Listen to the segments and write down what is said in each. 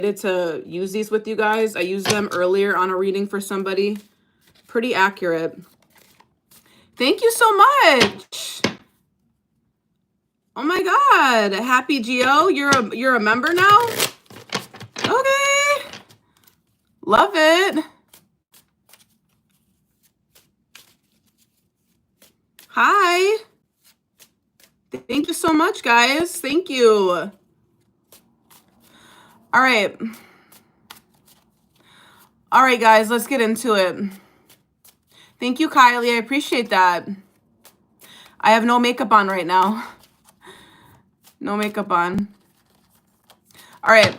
to use these with you guys. I used them earlier on a reading for somebody. Pretty accurate. Thank you so much. Oh my God. Happy Geo. You're a member now? Okay. Love it. Hi. Thank you so much, guys. Thank you. All right. All right, guys, let's get into it. Thank you, Kylie. I appreciate that. I have no makeup on right now. No makeup on. All right.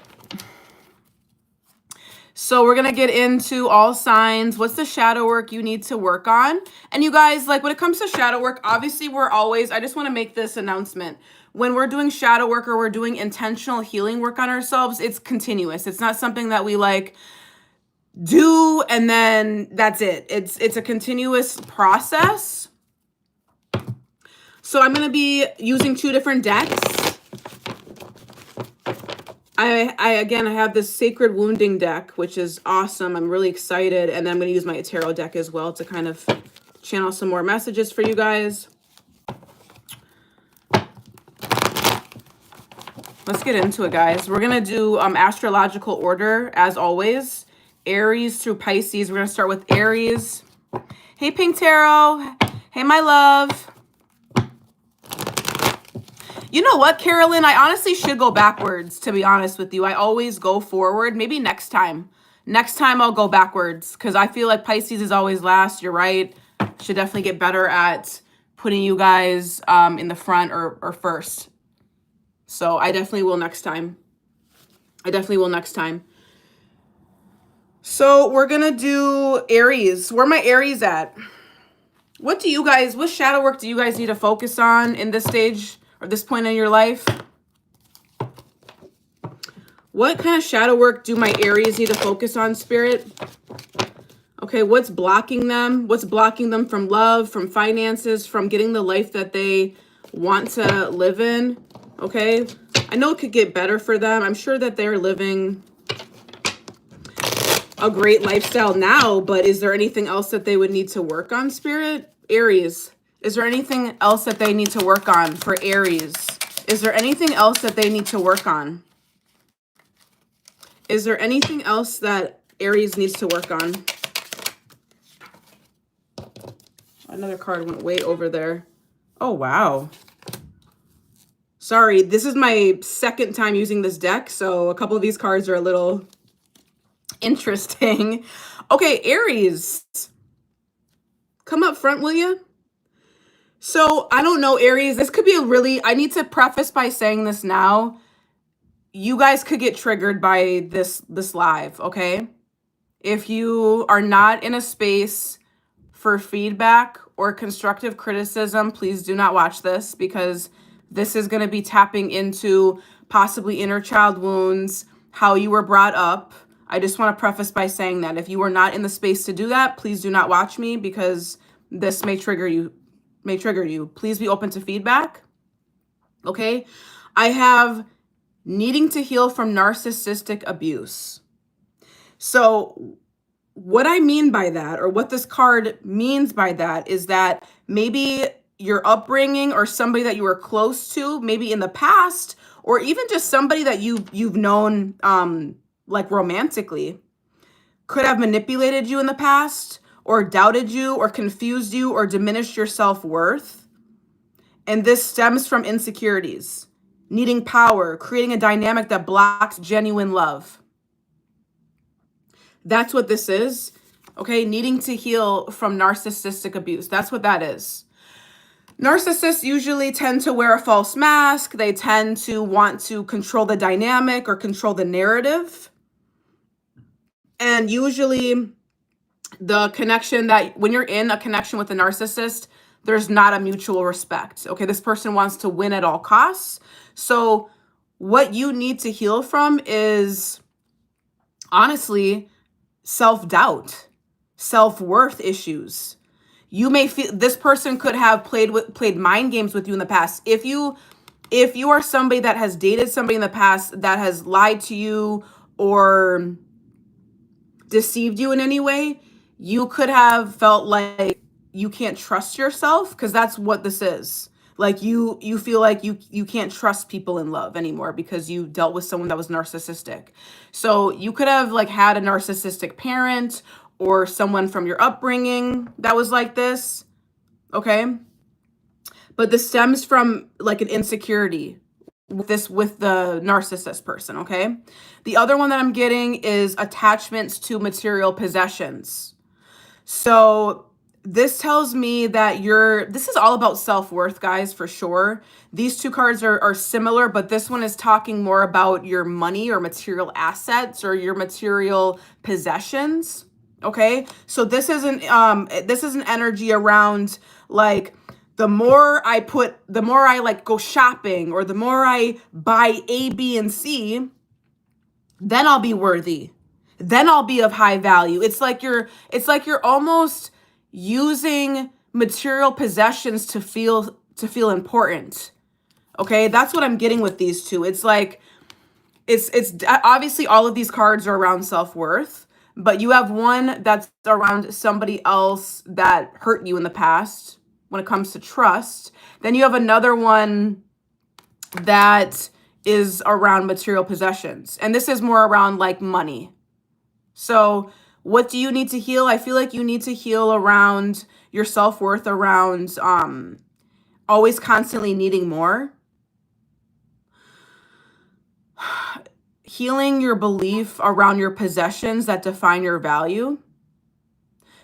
So we're going to get into all signs. What's the shadow work you need to work on? And you guys, like when it comes to shadow work, obviously I just want to make this announcement. When we're doing shadow work or we're doing intentional healing work on ourselves, it's continuous. It's not something that we like do and then that's it. It's a continuous process. So I'm going to be using 2 different decks. I have this Sacred Wounding deck, which is awesome. I'm really excited. And then I'm going to use my tarot deck as well to kind of channel some more messages for you guys. Let's get into it, guys. We're going to do astrological order, as always. Aries through Pisces. We're going to start with Aries. Hey, Pink Tarot. Hey, my love. You know what, Carolyn? I honestly should go backwards, to be honest with you. I always go forward. Maybe next time. Next time I'll go backwards because I feel like Pisces is always last. You're right. Should definitely get better at putting you guys in the front or first. So I definitely will next time. So we're going to do Aries. Where are my Aries at? What shadow work do you guys need to focus on in this stage or this point in your life? What kind of shadow work do my Aries need to focus on, Spirit? Okay, what's blocking them? What's blocking them from love, from finances, from getting the life that they want to live in? Okay, I know it could get better for them. I'm sure that they're living a great lifestyle now, but is there anything else that they would need to work on, Spirit? Aries, is there anything else that they need to work on for Aries? Is there anything else that they need to work on? Is there anything else that Aries needs to work on? Another card went way over there. Oh, wow. Sorry, this is my second time using this deck, so a couple of these cards are a little interesting. Okay, Aries. Come up front, will you? So, I don't know, Aries. This could be I need to preface by saying this now. You guys could get triggered by this live, okay? If you are not in a space for feedback or constructive criticism, please do not watch this because this is going to be tapping into possibly inner child wounds, how you were brought up. I just want to preface by saying that if you are not in the space to do that, please do not watch me because this may trigger you. Please be open to feedback. Okay? I have needing to heal from narcissistic abuse. So what I mean by that, or what this card means by that, is that maybe your upbringing or somebody that you were close to, maybe in the past, or even just somebody that you've known like romantically, could have manipulated you in the past, or doubted you, or confused you, or diminished your self-worth. And this stems from insecurities, needing power, creating a dynamic that blocks genuine love. That's what this is, okay? Needing to heal from narcissistic abuse. That's what that is. Narcissists usually tend to wear a false mask. They tend to want to control the dynamic or control the narrative. And usually the connection that when you're in a connection with a narcissist, there's not a mutual respect. Okay, this person wants to win at all costs. So what you need to heal from is honestly self-doubt, self-worth issues. You may feel this person could have played mind games with you in the past. If you are somebody that has dated somebody in the past that has lied to you or deceived you in any way, you could have felt like you can't trust yourself, because that's what this is. Like you feel like you can't trust people in love anymore because you dealt with someone that was narcissistic. So you could have like had a narcissistic parent or someone from your upbringing that was like this, okay? But this stems from like an insecurity with the narcissist person, okay? The other one that I'm getting is attachments to material possessions. So this tells me that this is all about self-worth, guys, for sure. These two cards are similar, but this one is talking more about your money or material assets or your material possessions, okay? So this is an energy around like, the more I like go shopping, or the more I buy A, B, and C, then I'll be worthy. Then I'll be of high value. It's like you're almost using material possessions to feel important. Okay? That's what I'm getting with these two. It's like it's obviously all of these cards are around self-worth, but you have one that's around somebody else that hurt you in the past when it comes to trust. Then you have another one that is around material possessions. And this is more around like money. So what do you need to heal? I feel like you need to heal around your self-worth, around always constantly needing more. Healing your belief around your possessions that define your value.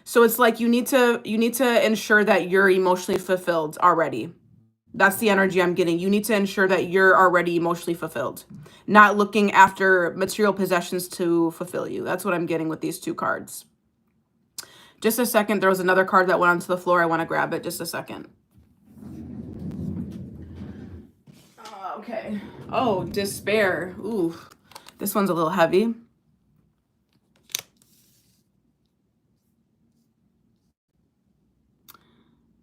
So it's like you need to ensure that you're emotionally fulfilled already. That's the energy I'm getting. You need to ensure that you're already emotionally fulfilled, not looking after material possessions to fulfill you. That's what I'm getting with these two cards. Just a second. There was another card that went onto the floor. I want to grab it. Just a second. Okay. Oh, despair. Ooh, this one's a little heavy.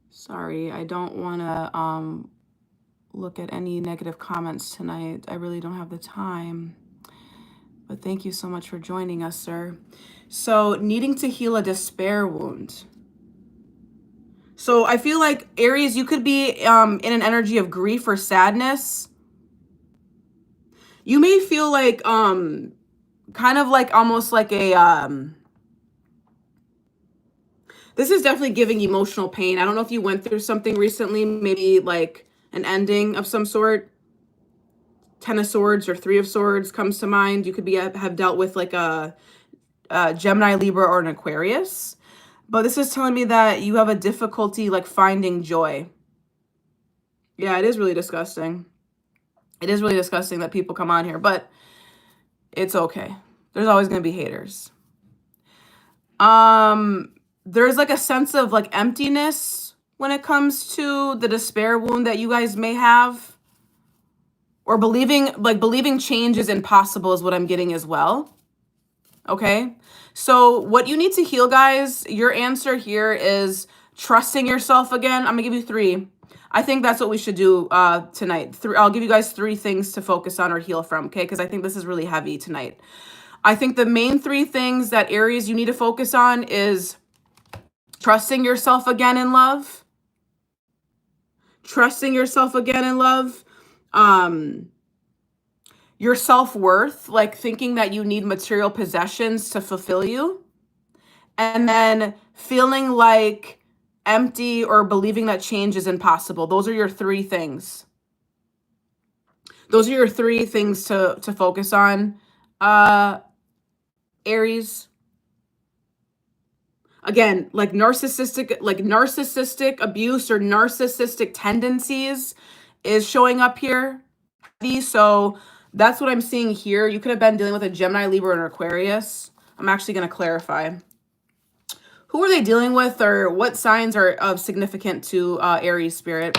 Sorry, I don't want to look at any negative comments tonight. I really don't have the time. But thank you so much for joining us, sir. So, needing to heal a despair wound. So, I feel like, Aries, you could be in an energy of grief or sadness. You may feel like kind of like almost like a this is definitely giving emotional pain. I don't know if you went through something recently, maybe like an ending of some sort. 10 of Swords or 3 of Swords comes to mind. You could have dealt with like a Gemini, Libra, or an Aquarius. But this is telling me that you have a difficulty like finding joy. Yeah, it is really disgusting. It is really disgusting that people come on here, but it's okay. There's always going to be haters. There's like a sense of like emptiness when it comes to the despair wound that you guys may have, or believing change is impossible is what I'm getting as well. Okay. So what you need to heal, guys, your answer here is trusting yourself again. I'm gonna give you 3. I think that's what we should do tonight. I'll give you guys 3 things to focus on or heal from, okay? Because I think this is really heavy tonight. I think the main 3 things that Aries you need to focus on is trusting yourself again in love. Trusting yourself again in love. Your self-worth, like thinking that you need material possessions to fulfill you. And then feeling like empty or believing that change is impossible. Those are your 3 things. Those are your 3 things to focus on, Aries. Again, like narcissistic abuse or narcissistic tendencies is showing up here. So that's what I'm seeing here. You could have been dealing with a Gemini, Libra, and Aquarius. I'm actually going to clarify. Who are they dealing with, or what signs are of significant to Aries spirit?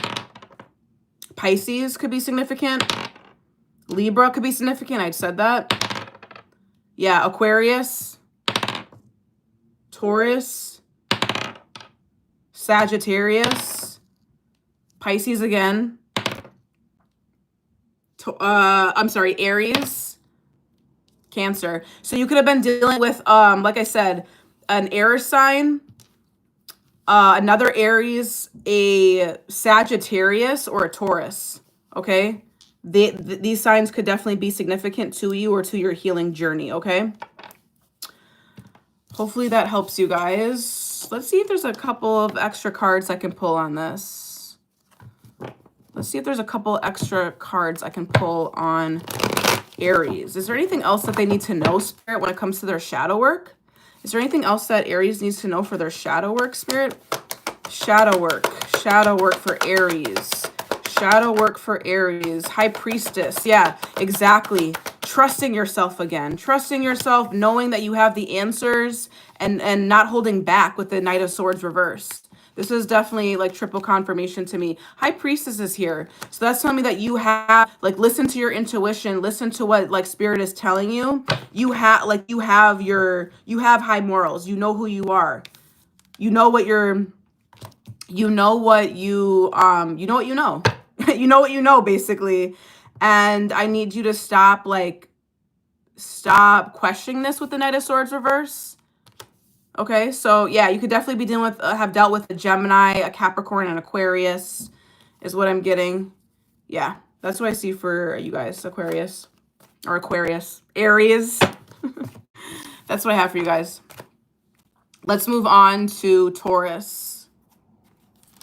Pisces could be significant. Libra could be significant. I said that. Yeah, Aquarius. Taurus. Sagittarius. Pisces again. I'm sorry, Aries. Cancer. So you could have been dealing with, like I said, an air sign, another Aries, a Sagittarius, or a Taurus. Okay. These signs could definitely be significant to you or to your healing journey. Okay. Hopefully that helps you guys. Let's see if there's a couple of extra cards I can pull on this. Let's see if there's a couple extra cards I can pull on Aries. Is there anything else that they need to know, Spirit, when it comes to their shadow work? Is there anything else that Aries needs to know for their shadow work, Spirit? Shadow work for Aries. Shadow work for Aries. High Priestess. Yeah, exactly. Trusting yourself again. Trusting yourself, knowing that you have the answers and not holding back with the Knight of Swords reversed. This is definitely like triple confirmation to me. High Priestess is here. So that's telling me that you have, like, listen to your intuition, listen to what like Spirit is telling you. You have high morals. You know who you are. You know what you're, you know what you know. You know what you know, basically. And I need you to stop questioning this with the Knight of Swords reverse. Okay, so yeah, you could definitely be dealing with, have dealt with a Gemini, a Capricorn, and Aquarius is what I'm getting. Yeah, that's what I see for you guys, Aquarius. Or Aquarius. Aries. That's what I have for you guys. Let's move on to Taurus.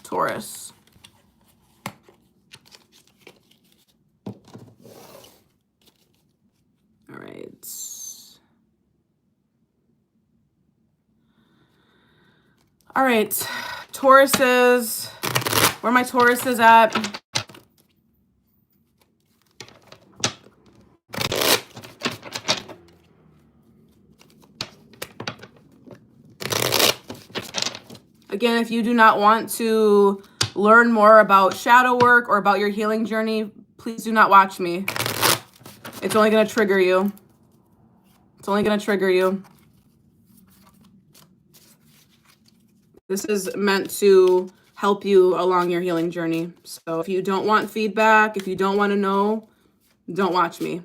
Taurus. All right. All right, Tauruses. Where are my Tauruses at? Again, if you do not want to learn more about shadow work or about your healing journey, please do not watch me. It's only going to trigger you. It's only going to trigger you. This is meant to help you along your healing journey. So if you don't want feedback, if you don't want to know, don't watch me.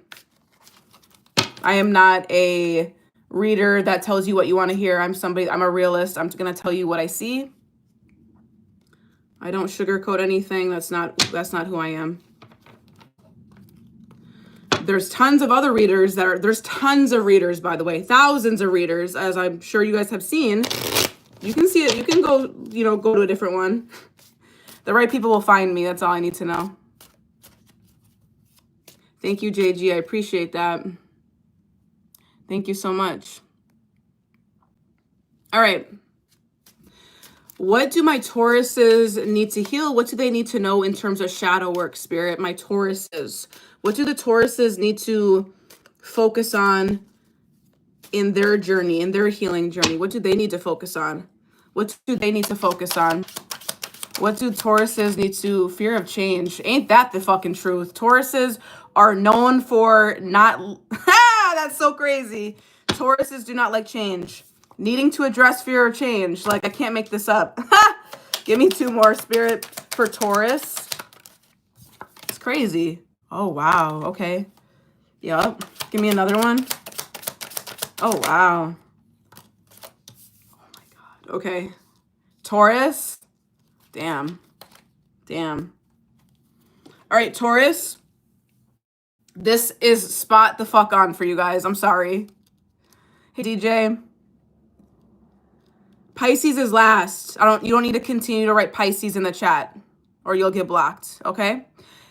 I am not a reader that tells you what you want to hear. I'm a realist. I'm going to tell you what I see. I don't sugarcoat anything. That's not who I am. There's tons of other readers there's tons of readers, by the way, thousands of readers, as I'm sure you guys have seen. You can see it. You can go, go to a different one. The right people will find me. That's all I need to know. Thank you, JG. I appreciate that. Thank you so much. All right. What do my Tauruses need to heal? What do they need to know in terms of shadow work, Spirit? My Tauruses. What do the Tauruses need to focus on in their journey, in their healing journey? What do they need to focus on? What do they need to focus on? What do Tauruses need to fear of change? Ain't that the fucking truth? Tauruses are known for not... That's so crazy. Tauruses do not like change. Needing to address fear of change. Like, I can't make this up. Give me two more, Spirit, for Taurus. It's crazy. Oh, wow. Okay. Yup. Give me another one. Oh, wow. Oh, my God. Okay. Taurus. Damn. Damn. All right, Taurus. This is spot the fuck on for you guys. I'm sorry. Hey, DJ. Pisces is last. You don't need to continue to write Pisces in the chat or you'll get blocked, okay?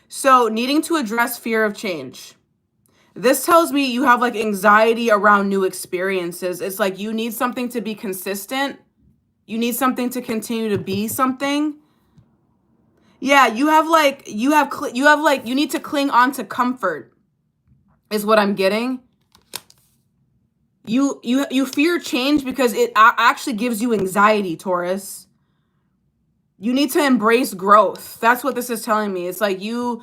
So, needing to address fear of change. This tells me you have like anxiety around new experiences. It's like you need something to be consistent. You need something to continue to be something. Yeah, you need to cling on to comfort is what I'm getting. You fear change because it actually gives you anxiety, Taurus. You need to embrace growth. That's what this is telling me. It's like you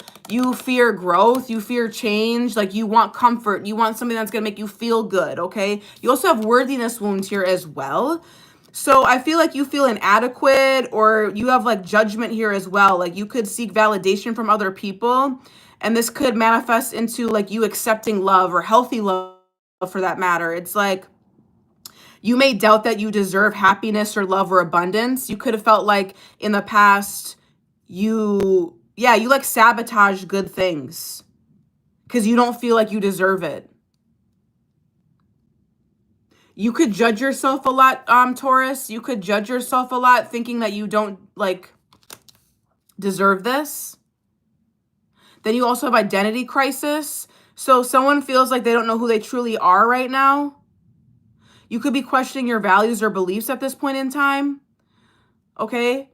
fear growth, you fear change, like you want comfort, you want something that's going to make you feel good, okay? You also have worthiness wounds here as well. So I feel like you feel inadequate or you have like judgment here as well. Like you could seek validation from other people and this could manifest into like you accepting love or healthy love for that matter. It's like you may doubt that you deserve happiness or love or abundance. You could have felt like in the past you like sabotage good things because you don't feel like you deserve it. You could judge yourself a lot, Taurus. You could judge yourself a lot thinking that you don't like deserve this. Then you also have identity crisis. So someone feels like they don't know who they truly are right now. You could be questioning your values or beliefs at this point in time. Okay?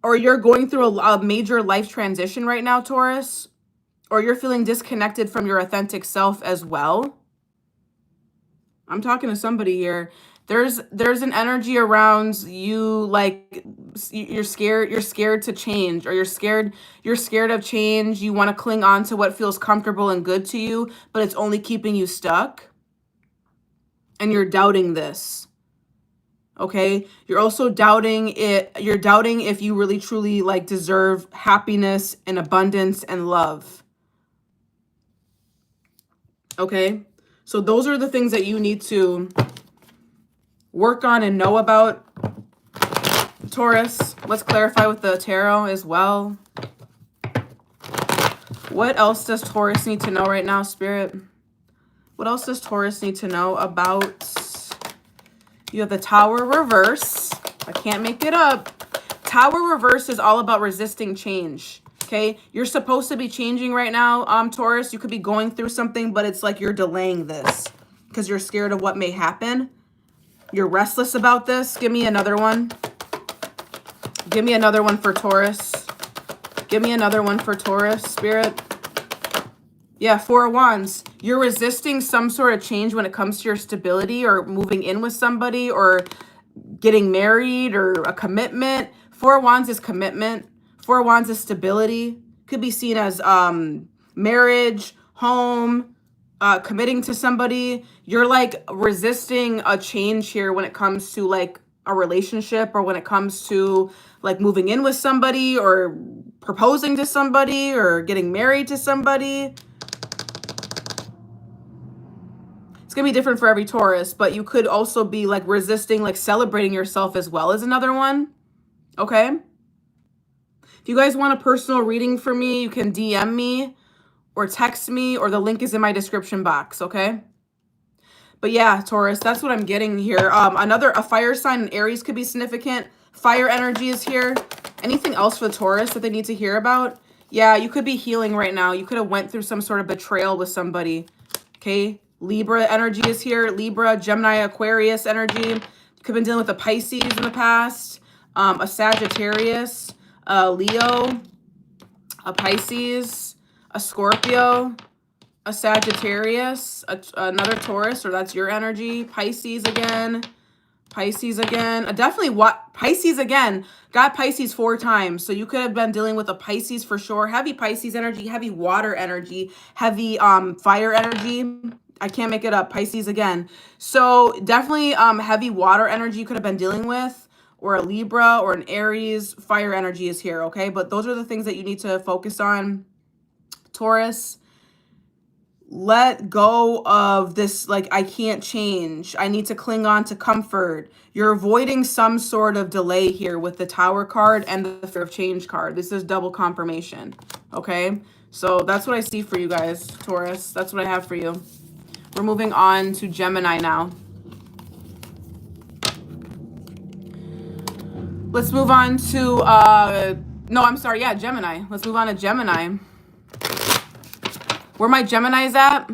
Or you're going through a major life transition right now, Taurus. Or you're feeling disconnected from your authentic self as well. I'm talking to somebody here. There's an energy around you, like you're scared to change, or you're scared of change. You want to cling on to what feels comfortable and good to you, but it's only keeping you stuck. And you're doubting this. Okay? You're also doubting it. You're doubting if you really truly like deserve happiness and abundance and love. Okay? So those are the things that you need to work on and know about, Taurus. Let's clarify with the tarot as well. What else does Taurus need to know right now, Spirit? What else does Taurus need to know about? You have the Tower reverse. I can't make it up. Tower reverse is all about resisting change. Okay, you're supposed to be changing right now, Taurus. You could be going through something, but it's like you're delaying this because you're scared of what may happen. You're restless about this. Give me another one. Give me another one for Taurus. Give me another one for Taurus, Spirit. Yeah, Four of Wands. You're resisting some sort of change when it comes to your stability or moving in with somebody or getting married or a commitment. Four of Wands is commitment. Four of Wands is stability. Could be seen as marriage, home, committing to somebody. You're like resisting a change here when it comes to like a relationship or when it comes to like moving in with somebody or proposing to somebody or getting married to somebody. It's gonna be different for every Taurus, but you could also be like resisting like celebrating yourself as well as another one. Okay? If you guys want a personal reading for me, you can DM me or text me, or the link is in my description box, okay? But yeah, Taurus, that's what I'm getting here. A fire sign, an Aries could be significant. Fire energy is here. Anything else for the Taurus that they need to hear about? Yeah, you could be healing right now. You could have went through some sort of betrayal with somebody, okay? Libra energy is here. Libra, Gemini, Aquarius energy. You could have been dealing with a Pisces in the past, a Sagittarius, a Leo, a Pisces, a Scorpio, a Sagittarius, another Taurus, or that's your energy. Pisces again. Definitely what Pisces again. Got Pisces 4 times. So you could have been dealing with a Pisces for sure. Heavy Pisces energy, heavy water energy, heavy fire energy. I can't make it up. Pisces again. So definitely heavy water energy you could have been dealing with. Or a Libra or an Aries. Fire energy is here, okay? But those are the things that you need to focus on, Taurus. Let go of this, like, I can't change. I need to cling on to comfort. You're avoiding some sort of delay here with the Tower card and the Fear of Change card. This is double confirmation, okay? So that's what I see for you guys, Taurus. That's what I have for you. We're moving on to Gemini now. Let's move on to, Gemini. Let's move on to Gemini. Where my Geminis at?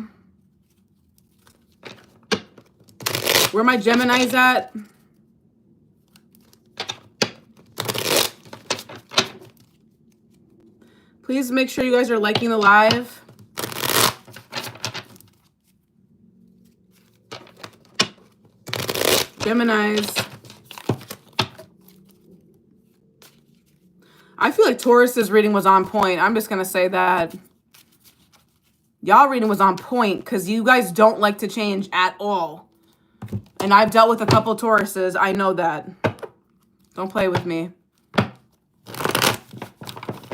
Where my Geminis at? Please make sure you guys are liking the live. Geminis. I feel like Taurus's reading was on point. I'm just going to say that. Y'all reading was on point because you guys don't like to change at all. And I've dealt with a couple Tauruses. I know that. Don't play with me.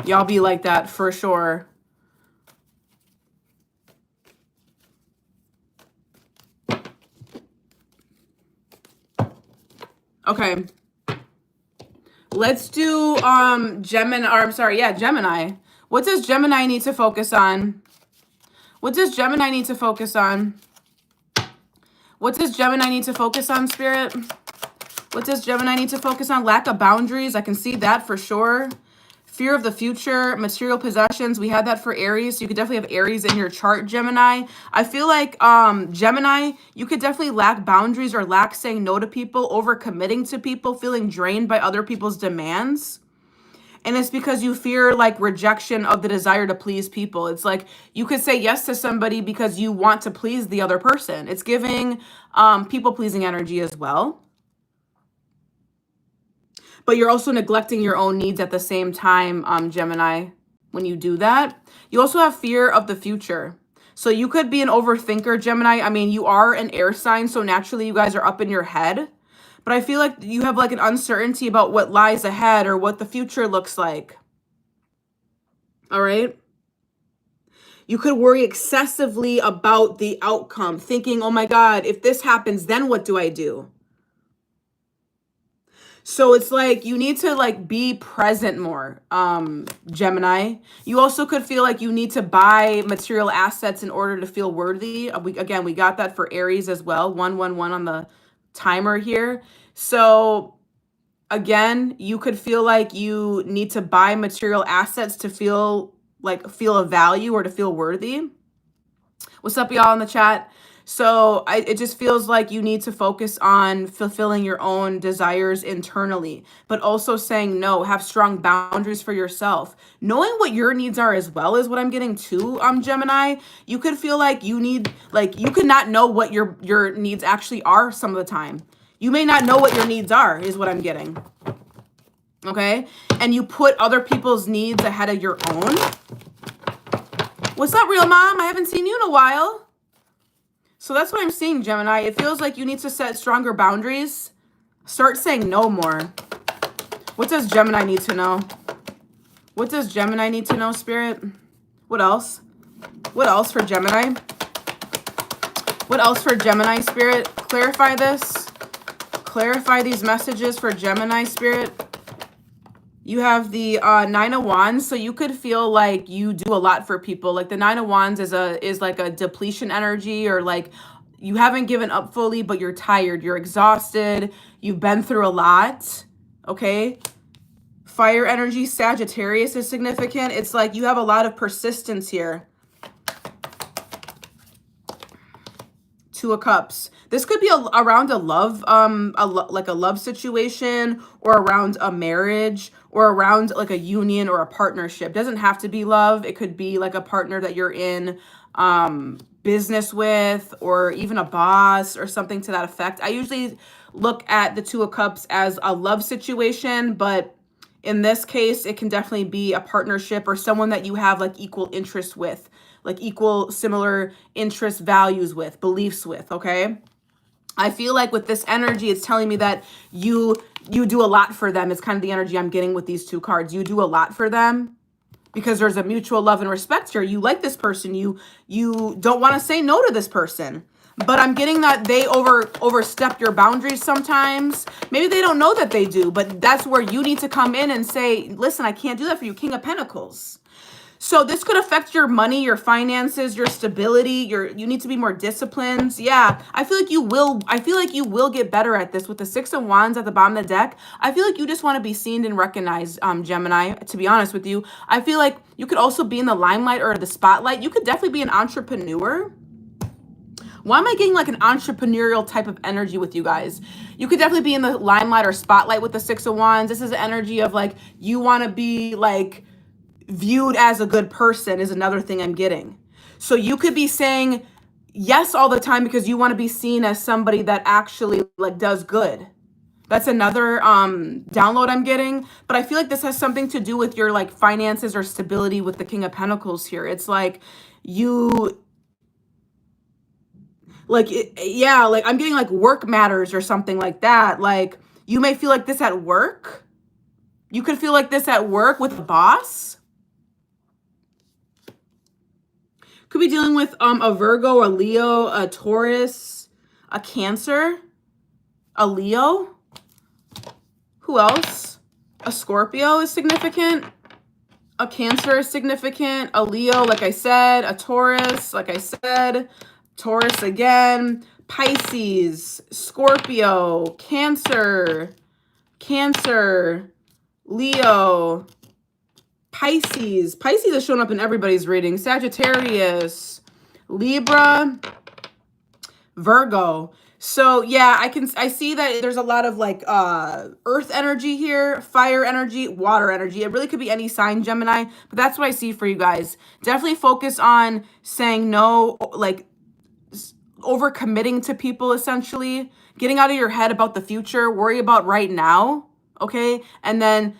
Y'all be like that for sure. Okay. Let's do Gemini, or I'm sorry, yeah, Gemini. What does Gemini need to focus on? What does Gemini need to focus on? What does Gemini need to focus on, Spirit? What does Gemini need to focus on? Lack of boundaries. I can see that for sure. Fear of the future, material possessions. We had that for Aries. So you could definitely have Aries in your chart, Gemini. I feel like Gemini, you could definitely lack boundaries or lack saying no to people, over committing to people, feeling drained by other people's demands. And it's because you fear like rejection of the desire to please people. It's like you could say yes to somebody because you want to please the other person. It's giving people pleasing energy as well. But you're also neglecting your own needs at the same time, Gemini, when you do that. You also have fear of the future. So you could be an overthinker, Gemini. I mean, you are an air sign, so naturally you guys are up in your head. But I feel like you have like an uncertainty about what lies ahead or what the future looks like. All right? You could worry excessively about the outcome, thinking, oh my God, if this happens, then what do I do? So it's like you need to like be present more, Gemini. You also could feel like you need to buy material assets in order to feel worthy. Again, we got that for Aries as well. 111 on the timer here. So again, you could feel like you need to buy material assets to feel a value or to feel worthy. What's up, y'all in the chat? So it just feels like you need to focus on fulfilling your own desires internally, but also saying no, have strong boundaries for yourself. Knowing what your needs are as well is what I'm getting to, Gemini. You could feel like you need, like you could not know what your needs actually are some of the time. You may not know what your needs are, is what I'm getting. Okay? And you put other people's needs ahead of your own. What's up, real mom? I haven't seen you in a while. So that's what I'm seeing, Gemini. It feels like you need to set stronger boundaries. Start saying no more. What does Gemini need to know? What does Gemini need to know, Spirit? What else? What else for Gemini? What else for Gemini, Spirit? Clarify this. Clarify these messages for Gemini, Spirit. You have the Nine of Wands, so you could feel like you do a lot for people. Like the Nine of Wands is like a depletion energy, or like you haven't given up fully, but you're tired, you're exhausted, you've been through a lot, okay? Fire energy, Sagittarius is significant. It's like you have a lot of persistence here. Two of Cups. This could be around a love, like a love situation, or around a marriage, or around like a union or a partnership. Doesn't have to be love. It could be like a partner that you're in business with, or even a boss or something to that effect. I usually look at the Two of Cups as a love situation, but in this case, it can definitely be a partnership or someone that you have like equal interest with, like equal similar interest, values with, beliefs with, okay? I feel like with this energy, it's telling me that you do a lot for them. It's kind of the energy I'm getting with these two cards. You do a lot for them because there's a mutual love and respect here. You like this person. You don't want to say no to this person. But I'm getting that they overstep your boundaries sometimes. Maybe they don't know that they do, but that's where you need to come in and say, listen, I can't do that for you. King of Pentacles. So this could affect your money, your finances, your stability. You need to be more disciplined. Yeah, I feel like you will. I feel like you will get better at this with the Six of Wands at the bottom of the deck. I feel like you just want to be seen and recognized, Gemini. To be honest with you, I feel like you could also be in the limelight or the spotlight. You could definitely be an entrepreneur. Why am I getting like an entrepreneurial type of energy with you guys? You could definitely be in the limelight or spotlight with the Six of Wands. This is the energy of like you want to be like viewed as a good person is another thing I'm getting. So you could be saying yes all the time because you want to be seen as somebody that actually like does good. That's another download I'm getting. But I feel like this has something to do with your like finances or stability with the King of Pentacles here. It's like you like, yeah, like I'm getting like work matters or something like that. Like you may feel like this at work. You could feel like this at work with a boss. Could be dealing with a Virgo, a Leo, a Taurus, a Cancer, a Leo. Who else? A Scorpio is significant. A Cancer is significant. A Leo, like I said. A Taurus, like I said. Taurus again. Pisces, Scorpio, Cancer, Leo, Pisces. Pisces is showing up in everybody's reading. Sagittarius, Libra, Virgo. So yeah, I see that there's a lot of like earth energy here, fire energy, water energy. It really could be any sign, Gemini, but that's what I see for you guys. Definitely focus on saying no, like overcommitting to people, essentially, getting out of your head about the future, worry about right now, okay? And then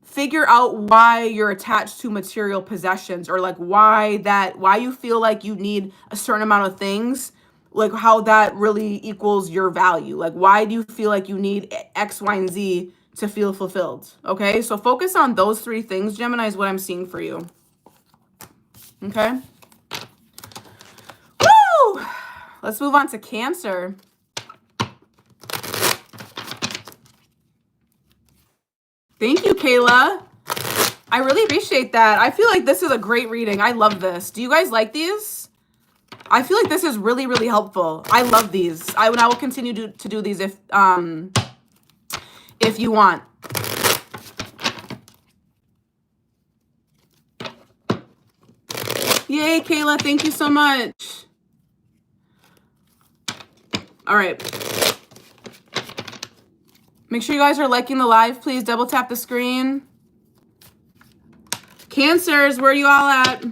figure out why you're attached to material possessions, or like why you feel like you need a certain amount of things, like how that really equals your value. Like, why do you feel like you need X, Y, and Z to feel fulfilled? Okay, so focus on those three things, Gemini, is what I'm seeing for you. Okay. Woo! Let's move on to Cancer. Thank you, Kayla. I really appreciate that. I feel like this is a great reading. I love this. Do you guys like these? I feel like this is really, really helpful. I love these. I will continue to do these if you want. Yay, Kayla. Thank you so much. All right. Make sure you guys are liking the live. Please double tap the screen. Cancers, where are you all at?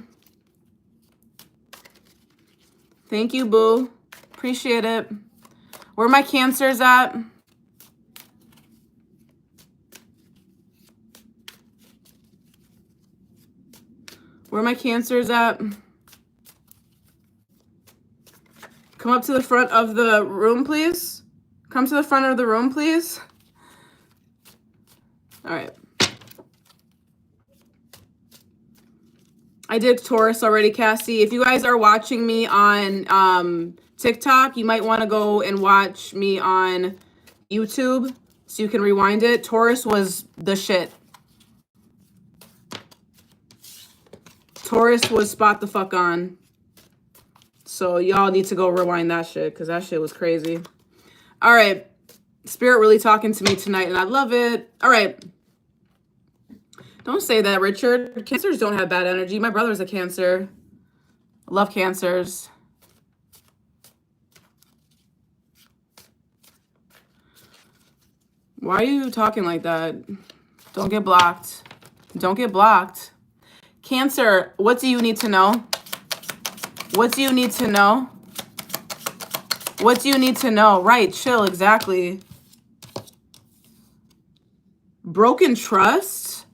Thank you, boo. Appreciate it. Where are my Cancers at? Where are my Cancers at? Come up to the front of the room, please. Come to the front of the room, please. All right. I did Taurus already, Cassie. If you guys are watching me on TikTok, you might want to go and watch me on YouTube so you can rewind it. Taurus was the shit. Taurus was spot the fuck on. So y'all need to go rewind that shit, because that shit was crazy. All right. Spirit really talking to me tonight, and I love it. All right. Don't say that, Richard. Cancers don't have bad energy. My brother's a Cancer. I love Cancers. Why are you talking like that? Don't get blocked. Don't get blocked. Cancer, what do you need to know? What do you need to know? What do you need to know? Right, chill, exactly. Broken trust?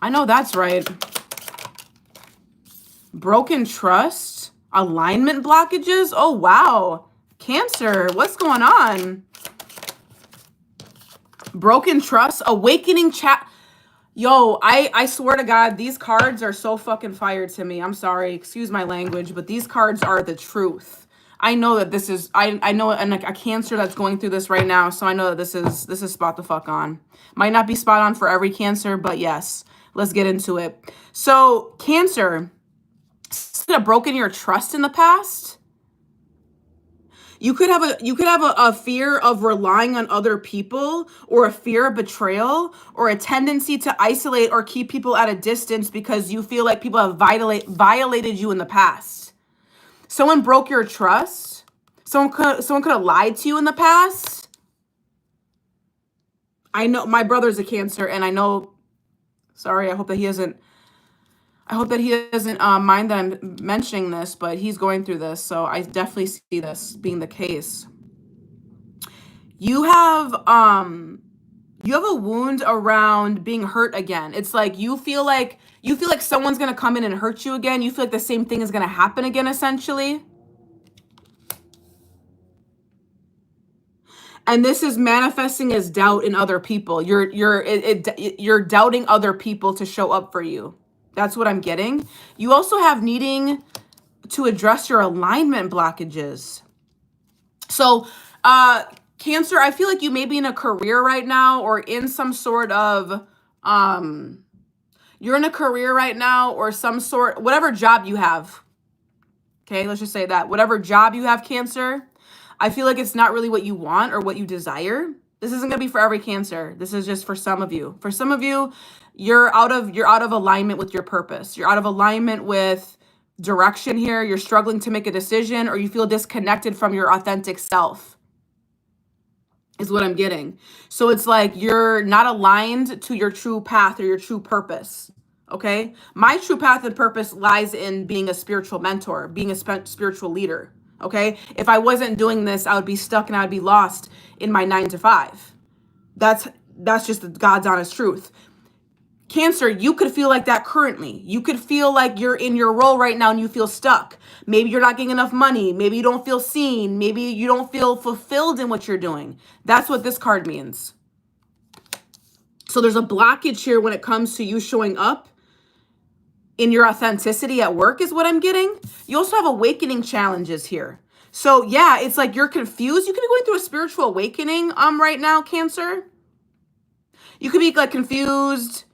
I know that's right. Broken trust? Alignment blockages? Oh, wow. Cancer, what's going on? Broken trust? Awakening chat. Yo, I swear to God, these cards are so fucking fire to me. I'm sorry, excuse my language, but these cards are the truth. I know that this is, I know a Cancer that's going through this right now, so I know that this is spot the fuck on. Might not be spot on for every Cancer, but yes, let's get into it. So, Cancer, could have broken your trust in the past. You could have a fear of relying on other people, or a fear of betrayal, or a tendency to isolate or keep people at a distance because you feel like people have violated you in the past. Someone broke your trust. Someone could have lied to you in the past. I know my brother's a Cancer, and I know. Sorry, I hope that he doesn't mind that I'm mentioning this, but he's going through this, so I definitely see this being the case. You have a wound around being hurt again. It's like you feel like someone's gonna come in and hurt you again. You feel like the same thing is gonna happen again, essentially. And this is manifesting as doubt in other people. You're doubting other people to show up for you. That's what I'm getting. You also have needing to address your alignment blockages. So, Cancer, I feel like you may be in a career right now or in some sort of, you're in a career right now or some sort, whatever job you have. Okay, let's just say that. Whatever job you have, Cancer, I feel like it's not really what you want or what you desire. This isn't going to be for every Cancer. This is just for some of you. For some of you, you're out of alignment with your purpose. You're out of alignment with direction here. You're struggling to make a decision, or you feel disconnected from your authentic self, is what I'm getting. So it's like you're not aligned to your true path or your true purpose. Okay? My true path and purpose lies in being a spiritual mentor, being a spiritual leader. Okay? If I wasn't doing this, I would be stuck and I would be lost in my 9 to 5. That's just the God's honest truth. Cancer, you could feel like that currently. You could feel like you're in your role right now and you feel stuck. Maybe you're not getting enough money. Maybe you don't feel seen. Maybe you don't feel fulfilled in what you're doing. That's what this card means. So there's a blockage here when it comes to you showing up in your authenticity at work is what I'm getting. You also have awakening challenges here. So yeah, it's like you're confused. You could be going through a spiritual awakening right now, Cancer. You could be like confused,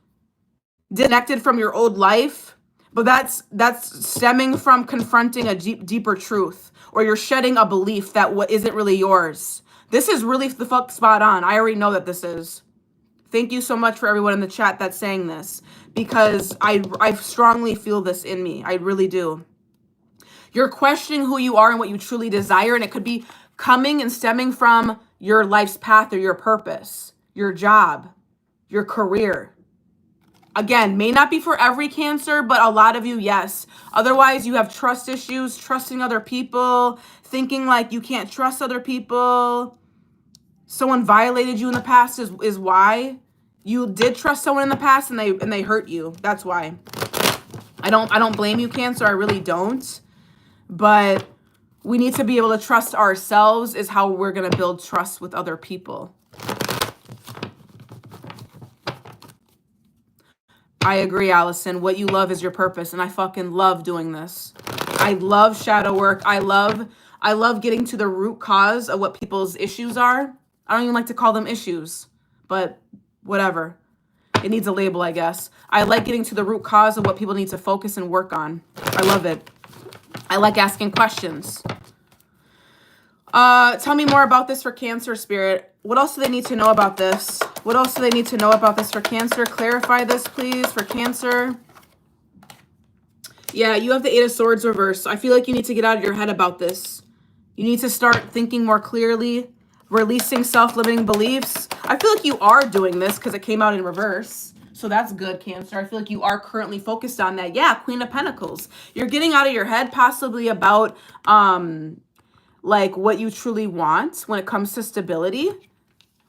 disconnected from your old life, but that's stemming from confronting a deeper truth, or you're shedding a belief that what isn't really yours. This is really the fuck spot on. I already know that this is. Thank you so much for everyone in the chat that's saying this, because I strongly feel this in me. I really do. You're questioning who you are and what you truly desire, and it could be coming and stemming from your life's path or your purpose, your job, your career. Again, may not be for every Cancer, but a lot of you, yes. Otherwise, you have trust issues, trusting other people, thinking like you can't trust other people. Someone violated you in the past is why. You did trust someone in the past and they hurt you. That's why. I don't blame you, Cancer. I really don't. But we need to be able to trust ourselves is how we're going to build trust with other people. I agree, Allison. What you love is your purpose, and I fucking love doing this. I love shadow work. I love getting to the root cause of what people's issues are. I don't even like to call them issues, but whatever. It needs a label, I guess. I like getting to the root cause of what people need to focus and work on. I love it. I like asking questions. Tell me more about this for Cancer, Spirit. What else do they need to know about this? What else do they need to know about this for Cancer? Clarify this, please, for Cancer. Yeah, you have the 8 of Swords reversed. I feel like you need to get out of your head about this. You need to start thinking more clearly, releasing self-limiting beliefs. I feel like you are doing this because it came out in reverse. So that's good, Cancer. I feel like you are currently focused on that. Yeah, Queen of Pentacles. You're getting out of your head possibly about like what you truly want when it comes to stability,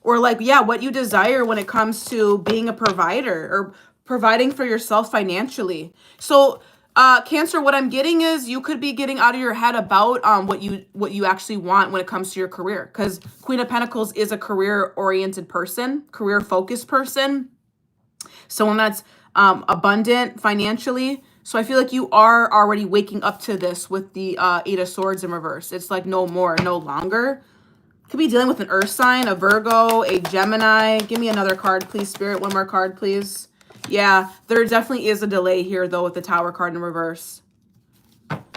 or like, yeah, what you desire when it comes to being a provider or providing for yourself financially. So Cancer, what I'm getting is you could be getting out of your head about what you actually want when it comes to your career, because Queen of Pentacles is a career-oriented person, career-focused person, someone that's abundant financially. So I feel like you are already waking up to this with the 8 of Swords in reverse. It's like no more, no longer. Could be dealing with an earth sign, a Virgo, a Gemini. Give me another card, please, Spirit. One more card, please. Yeah, there definitely is a delay here, though, with the Tower card in reverse.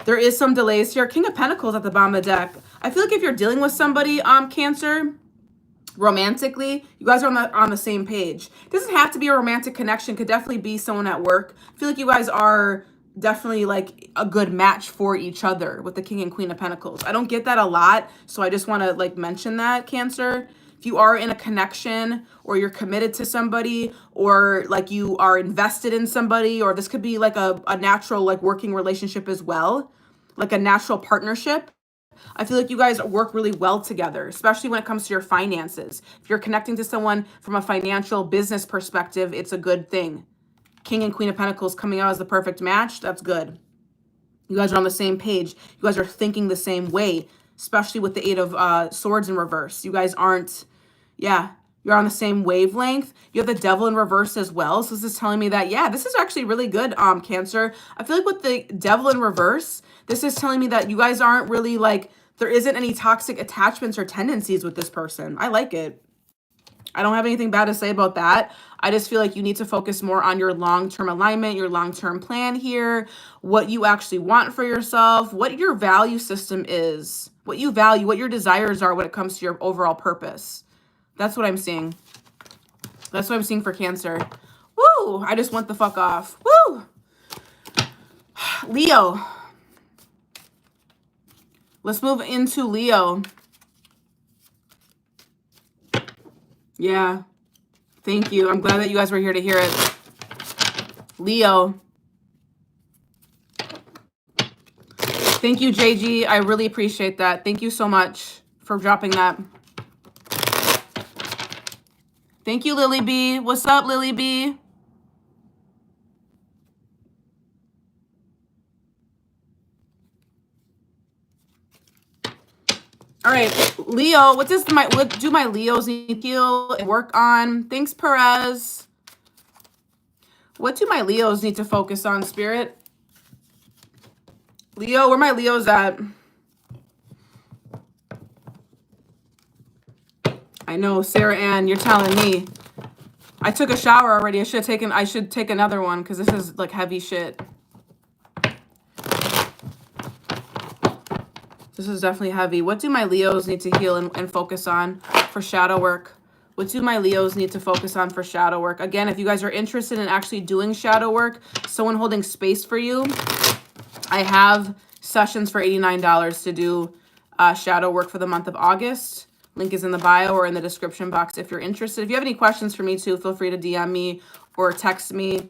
There is some delays here. King of Pentacles at the bottom of the deck. I feel like if you're dealing with somebody, Cancer, romantically, you guys are on the same page. It doesn't have to be a romantic connection. Could definitely be someone at work. I feel like you guys are definitely like a good match for each other with the King and Queen of Pentacles. I don't get that a lot, so I just want to like mention that, Cancer. If you are in a connection, or you're committed to somebody, or like you are invested in somebody, or this could be like a natural like working relationship as well, like a natural partnership. I feel like you guys work really well together, especially when it comes to your finances. If you're connecting to someone from a financial business perspective, it's a good thing. King and Queen of Pentacles coming out as the perfect match. That's good. You guys are on the same page. You guys are thinking the same way, especially with the 8 of Swords in reverse. You guys aren't, yeah, you're on the same wavelength. You have the Devil in reverse as well. So this is telling me that, yeah, this is actually really good, Cancer. I feel like with the Devil in reverse, this is telling me that you guys aren't really like There isn't any toxic attachments or tendencies with this person. I like it. I don't have anything bad to say about that. I just feel like you need to focus more on your long-term alignment, your long-term plan here, what you actually want for yourself, what your value system is, what you value, what your desires are when it comes to your overall purpose. That's what I'm seeing. That's what I'm seeing for Cancer. Woo! I just went the fuck off. Woo! Leo. Let's move into Leo. Yeah. Thank you. I'm glad that you guys were here to hear it. Leo. Thank you, JG. I really appreciate that. Thank you so much for dropping that. Thank you, Lily B. What's up, Lily B? All right, Leo, what do my Leos need to heal and work on? Thanks, Perez. What do my Leos need to focus on, Spirit? Leo, where my Leos at? I know, Sarah Ann, you're telling me. I took a shower already. I should take another one because this is like heavy shit. This is definitely heavy. What do my Leos need to heal and focus on for shadow work? What do my Leos need to focus on for shadow work? Again, if you guys are interested in actually doing shadow work, someone holding space for you, I have sessions for $89 to do shadow work for the month of August. Link is in the bio or in the description box if you're interested. If you have any questions for me too, feel free to DM me or text me.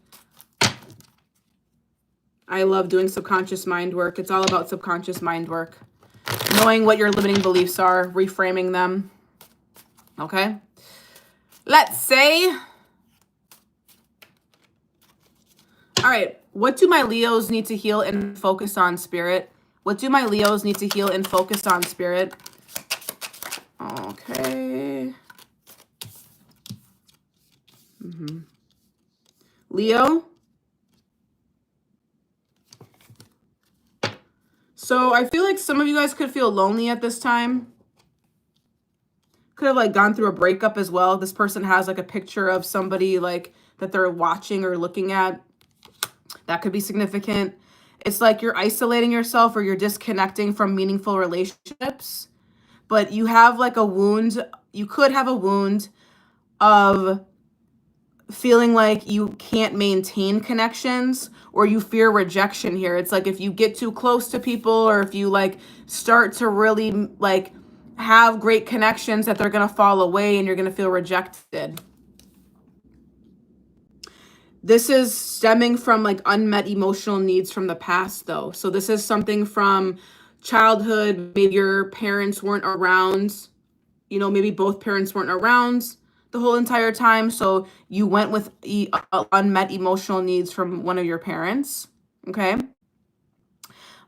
I love doing subconscious mind work. It's all about subconscious mind work. Knowing what your limiting beliefs are, reframing them. Okay? Let's say. All right. What do my Leos need to heal and focus on, Spirit? What do my Leos need to heal and focus on, Spirit? Okay. Leo. So I feel like some of you guys could feel lonely at this time. Could have like gone through a breakup as well. This person has like a picture of somebody like that they're watching or looking at. That could be significant. It's like you're isolating yourself or you're disconnecting from meaningful relationships. But you have like a wound. You could have a wound of feeling like you can't maintain connections or you fear rejection here. It's like if you get too close to people or if you like start to really like have great connections that they're going to fall away and you're going to feel rejected. This is stemming from like unmet emotional needs from the past though. So this is something from childhood. Maybe your parents weren't around, you know, maybe both parents weren't around the whole entire time. So you went with unmet emotional needs from one of your parents. Okay.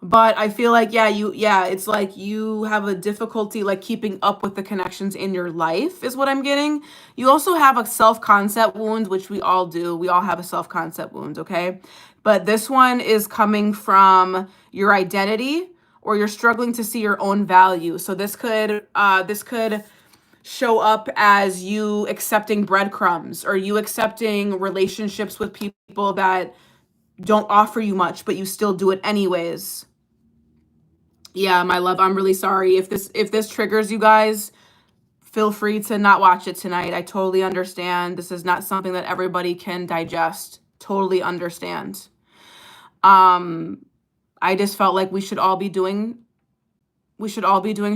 But I feel like, it's like you have a difficulty like keeping up with the connections in your life is what I'm getting. You also have a self-concept wound, which we all do. We all have a self-concept wound, okay? But this one is coming from your identity or you're struggling to see your own value. So this could show up as you accepting breadcrumbs or you accepting relationships with people that don't offer you much, but you still do it anyways. Yeah, my love, I'm really sorry. If this triggers you guys, feel free to not watch it tonight. I totally understand. This is not something that everybody can digest. Totally understand. I just felt like we should all be doing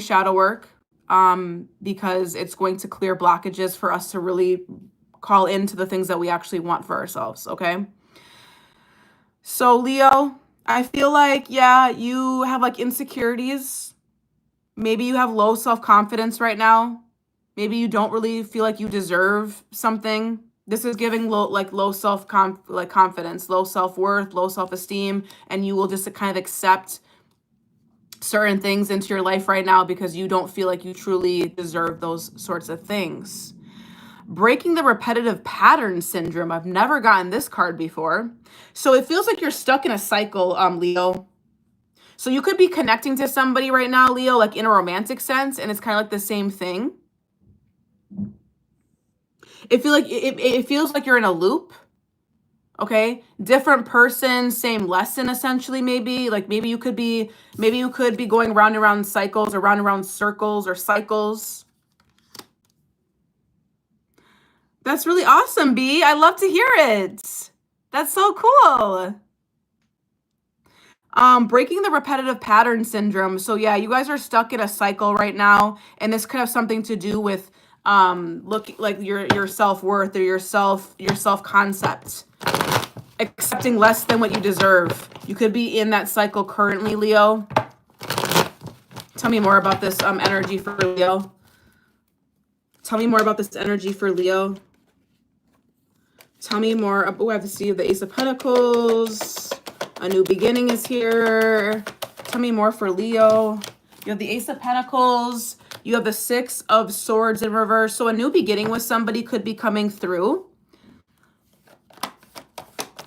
shadow work because it's going to clear blockages for us to really call into the things that we actually want for ourselves, okay? So Leo, I feel like, you have like insecurities. Maybe you have low self-confidence right now. Maybe you don't really feel like you deserve something. This is giving low self-confidence, low self-worth, low self-esteem, and you will just kind of accept certain things into your life right now because you don't feel like you truly deserve those sorts of things. Breaking the repetitive pattern syndrome. I've never gotten this card before. So it feels like you're stuck in a cycle, Leo. So you could be connecting to somebody right now, Leo, like in a romantic sense, and it's kind of like the same thing. It feels like you're in a loop. Okay, different person, same lesson, essentially. Maybe you could be going round and round cycles, or round and round circles, or cycles. That's really awesome, B. I love to hear it. That's so cool. Breaking the repetitive pattern syndrome. So yeah, you guys are stuck in a cycle right now, and this could have something to do with looking like your self-worth, or your self-concept. Accepting less than what you deserve. You could be in that cycle currently, Leo. Tell me more about this energy for Leo. Tell me more about this energy for Leo. Tell me more. Oh, I have to see the Ace of Pentacles. A new beginning is here. Tell me more for Leo. You have the Ace of Pentacles. You have the Six of Swords in reverse. So a new beginning with somebody could be coming through.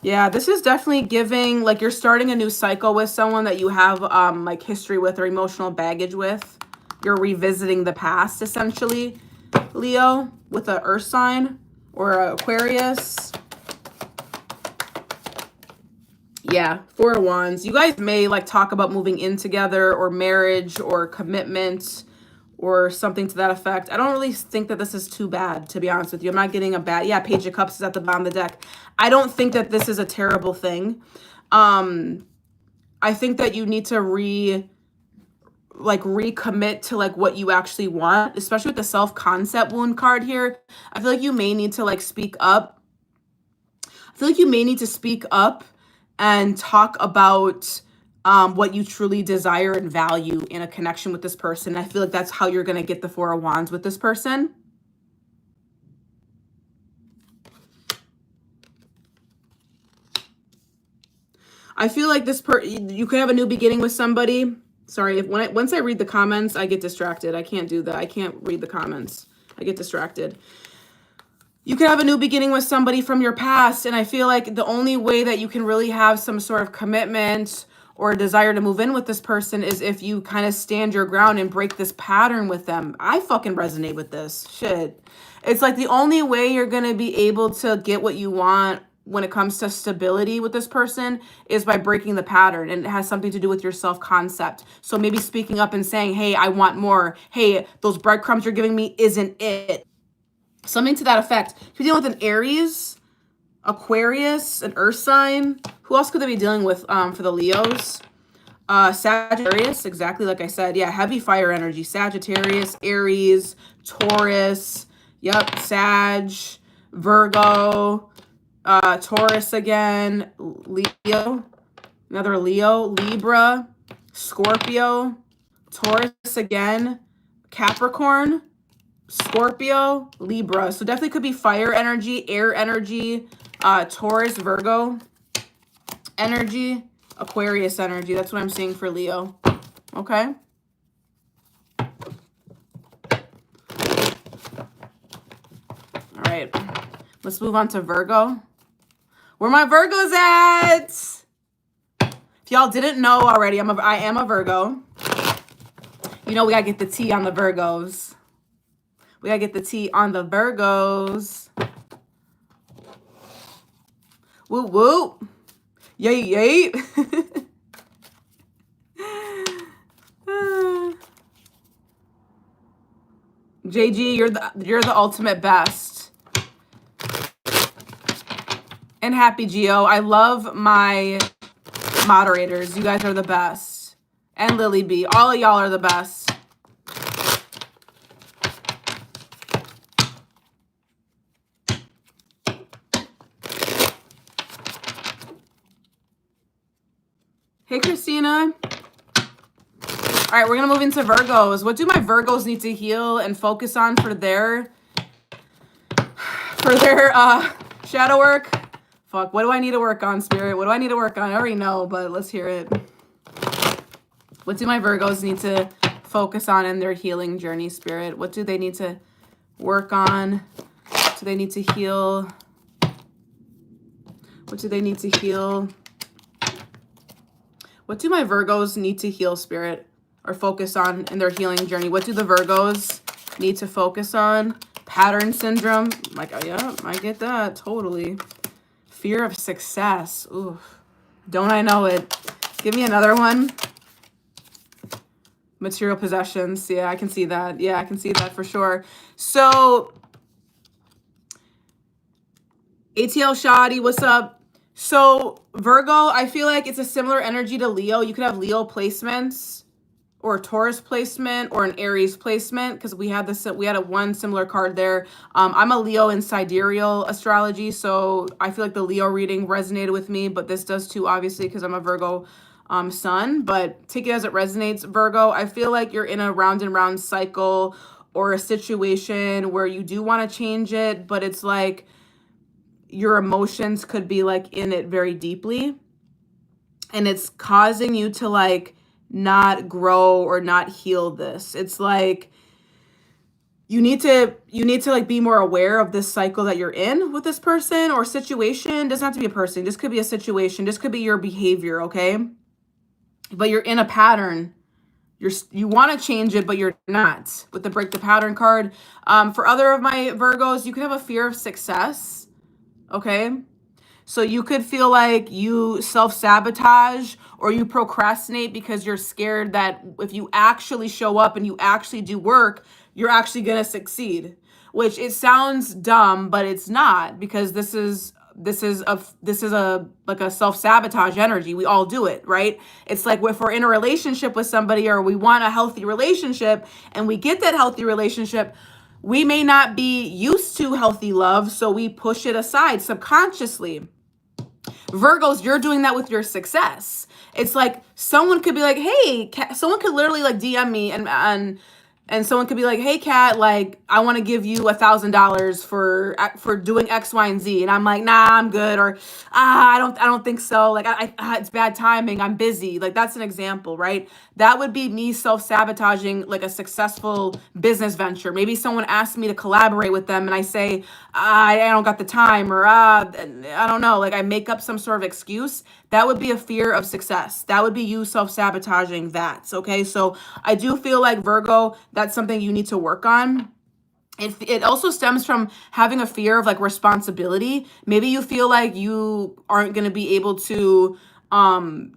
Yeah, this is definitely giving, like, you're starting a new cycle with someone that you have like history with or emotional baggage with. You're revisiting the past, essentially, Leo, with an earth sign or an Aquarius. Yeah, Four of Wands. You guys may like talk about moving in together, or marriage, or commitment, or something to that effect. I don't really think that this is too bad, to be honest with you. I'm not getting a bad, yeah, Page of Cups is at the bottom of the deck. I don't think that this is a terrible thing. I think that you need to recommit to like what you actually want, especially with the self-concept wound card here. I feel like you may need to like speak up. I feel like you may need to speak up and talk about what you truly desire and value in a connection with this person. I feel like that's how you're going to get the Four of Wands with this person. I feel like you could have a new beginning with somebody. Sorry, once I read the comments, I get distracted. I can't do that. I can't read the comments. I get distracted. You could have a new beginning with somebody from your past, and I feel like the only way that you can really have some sort of commitment or a desire to move in with this person is if you kind of stand your ground and break this pattern with them. I fucking resonate with this shit. It's like the only way you're going to be able to get what you want when it comes to stability with this person is by breaking the pattern, and it has something to do with your self-concept. So maybe speaking up and saying, hey, I want more. Hey, those breadcrumbs you're giving me isn't it. Something to that effect. If you're dealing with an Aries, Aquarius, an earth sign, who else could they be dealing with for the Leos? Sagittarius, exactly like I said. Yeah, heavy fire energy. Sagittarius, Aries, Taurus. Yep, Sag, Virgo, Taurus again, Leo, another Leo, Libra, Scorpio, Taurus again, Capricorn, Scorpio, Libra. So definitely could be fire energy, air energy, Taurus, Virgo energy, Aquarius energy. That's what I'm seeing for Leo. Okay. All right. Let's move on to Virgo. Where my Virgos at? If y'all didn't know already, I am a Virgo. You know we gotta get the tea on the Virgos. We gotta get the tea on the Virgos. Whoop, whoop. Yay, yay. JG, you're the ultimate best. And happy Geo. I love my moderators. You guys are the best. And Lily B. All of y'all are the best. Hey, Christina. All right, we're going to move into Virgos. What do my Virgos need to heal and focus on for their shadow work? Fuck, what do I need to work on, Spirit? What do I need to work on? I already know, but let's hear it. What do my Virgos need to focus on in their healing journey, Spirit? What do they need to work on? Do they need to heal? What do they need to heal? What do my Virgos need to heal, Spirit, or focus on in their healing journey? What do the Virgos need to focus on? Pattern syndrome. Like, oh, yeah, I get that. Totally. Fear of success. Ooh, don't I know it? Give me another one. Material possessions. Yeah, I can see that. Yeah, I can see that for sure. So, ATL Shoddy, what's up? So, Virgo, I feel like it's a similar energy to Leo. You could have Leo placements or a Taurus placement or an Aries placement because we had a one similar card there. I'm a Leo in sidereal astrology, so I feel like the Leo reading resonated with me, but this does too, obviously, because I'm a Virgo sun. But take it as it resonates, Virgo. I feel like you're in a round and round cycle or a situation where you do want to change it, but it's like your emotions could be like in it very deeply, and it's causing you to like not grow or not heal this. It's like you need to like be more aware of this cycle that you're in with this person or situation. Doesn't have to be a person. This could be a situation. This could be your behavior, okay? But you're in a pattern. You want to change it, but you're not. With the break the pattern card. For other of my Virgos, you could have a fear of success, okay? So you could feel like you self-sabotage or you procrastinate because you're scared that if you actually show up and you actually do work, you're actually going to succeed, which it sounds dumb, but it's not, because this is a like a self-sabotage energy. We all do it, right? It's like if we're in a relationship with somebody or we want a healthy relationship and we get that healthy relationship, we may not be used to healthy love, so we push it aside subconsciously. Virgos, you're doing that with your success. It's like someone could be like, hey, someone could literally like DM me and someone could be like, hey, Kat, like, I want to give you $1,000 for doing X, Y, and Z. And I'm like, nah, I'm good. Or, I don't think so. Like, it's bad timing. I'm busy. Like, that's an example, right? That would be me self-sabotaging like a successful business venture. Maybe someone asked me to collaborate with them and I say, I don't got the time, or I don't know. Like, I make up some sort of excuse. That would be a fear of success. That would be you self-sabotaging that. Okay. So I do feel like, Virgo, that's something you need to work on. It also stems from having a fear of like responsibility. Maybe you feel like you aren't going to be able to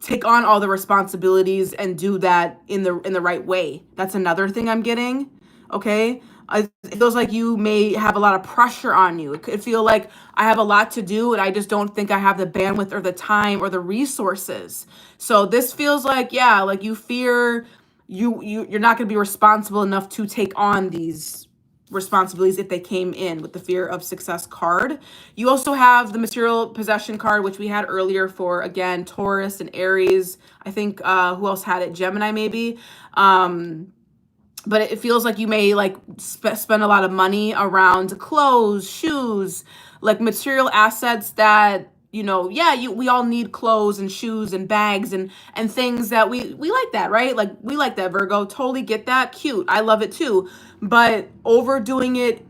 take on all the responsibilities and do that in the right way. That's another thing I'm getting. Okay. It feels like you may have a lot of pressure on you. It could feel like I have a lot to do and I just don't think I have the bandwidth or the time or the resources. So this feels like, yeah, like you fear you're not going to be responsible enough to take on these responsibilities if they came in with the fear of success card. You also have the material possession card, which we had earlier for, again, Taurus and Aries. I think who else had it? Gemini, maybe. But it feels like you may like spend a lot of money around clothes, shoes, like material assets that, you know, yeah, we all need clothes and shoes and bags and things that we like that, right? Like we like that, Virgo. Totally get that. Cute. I love it too. But overdoing it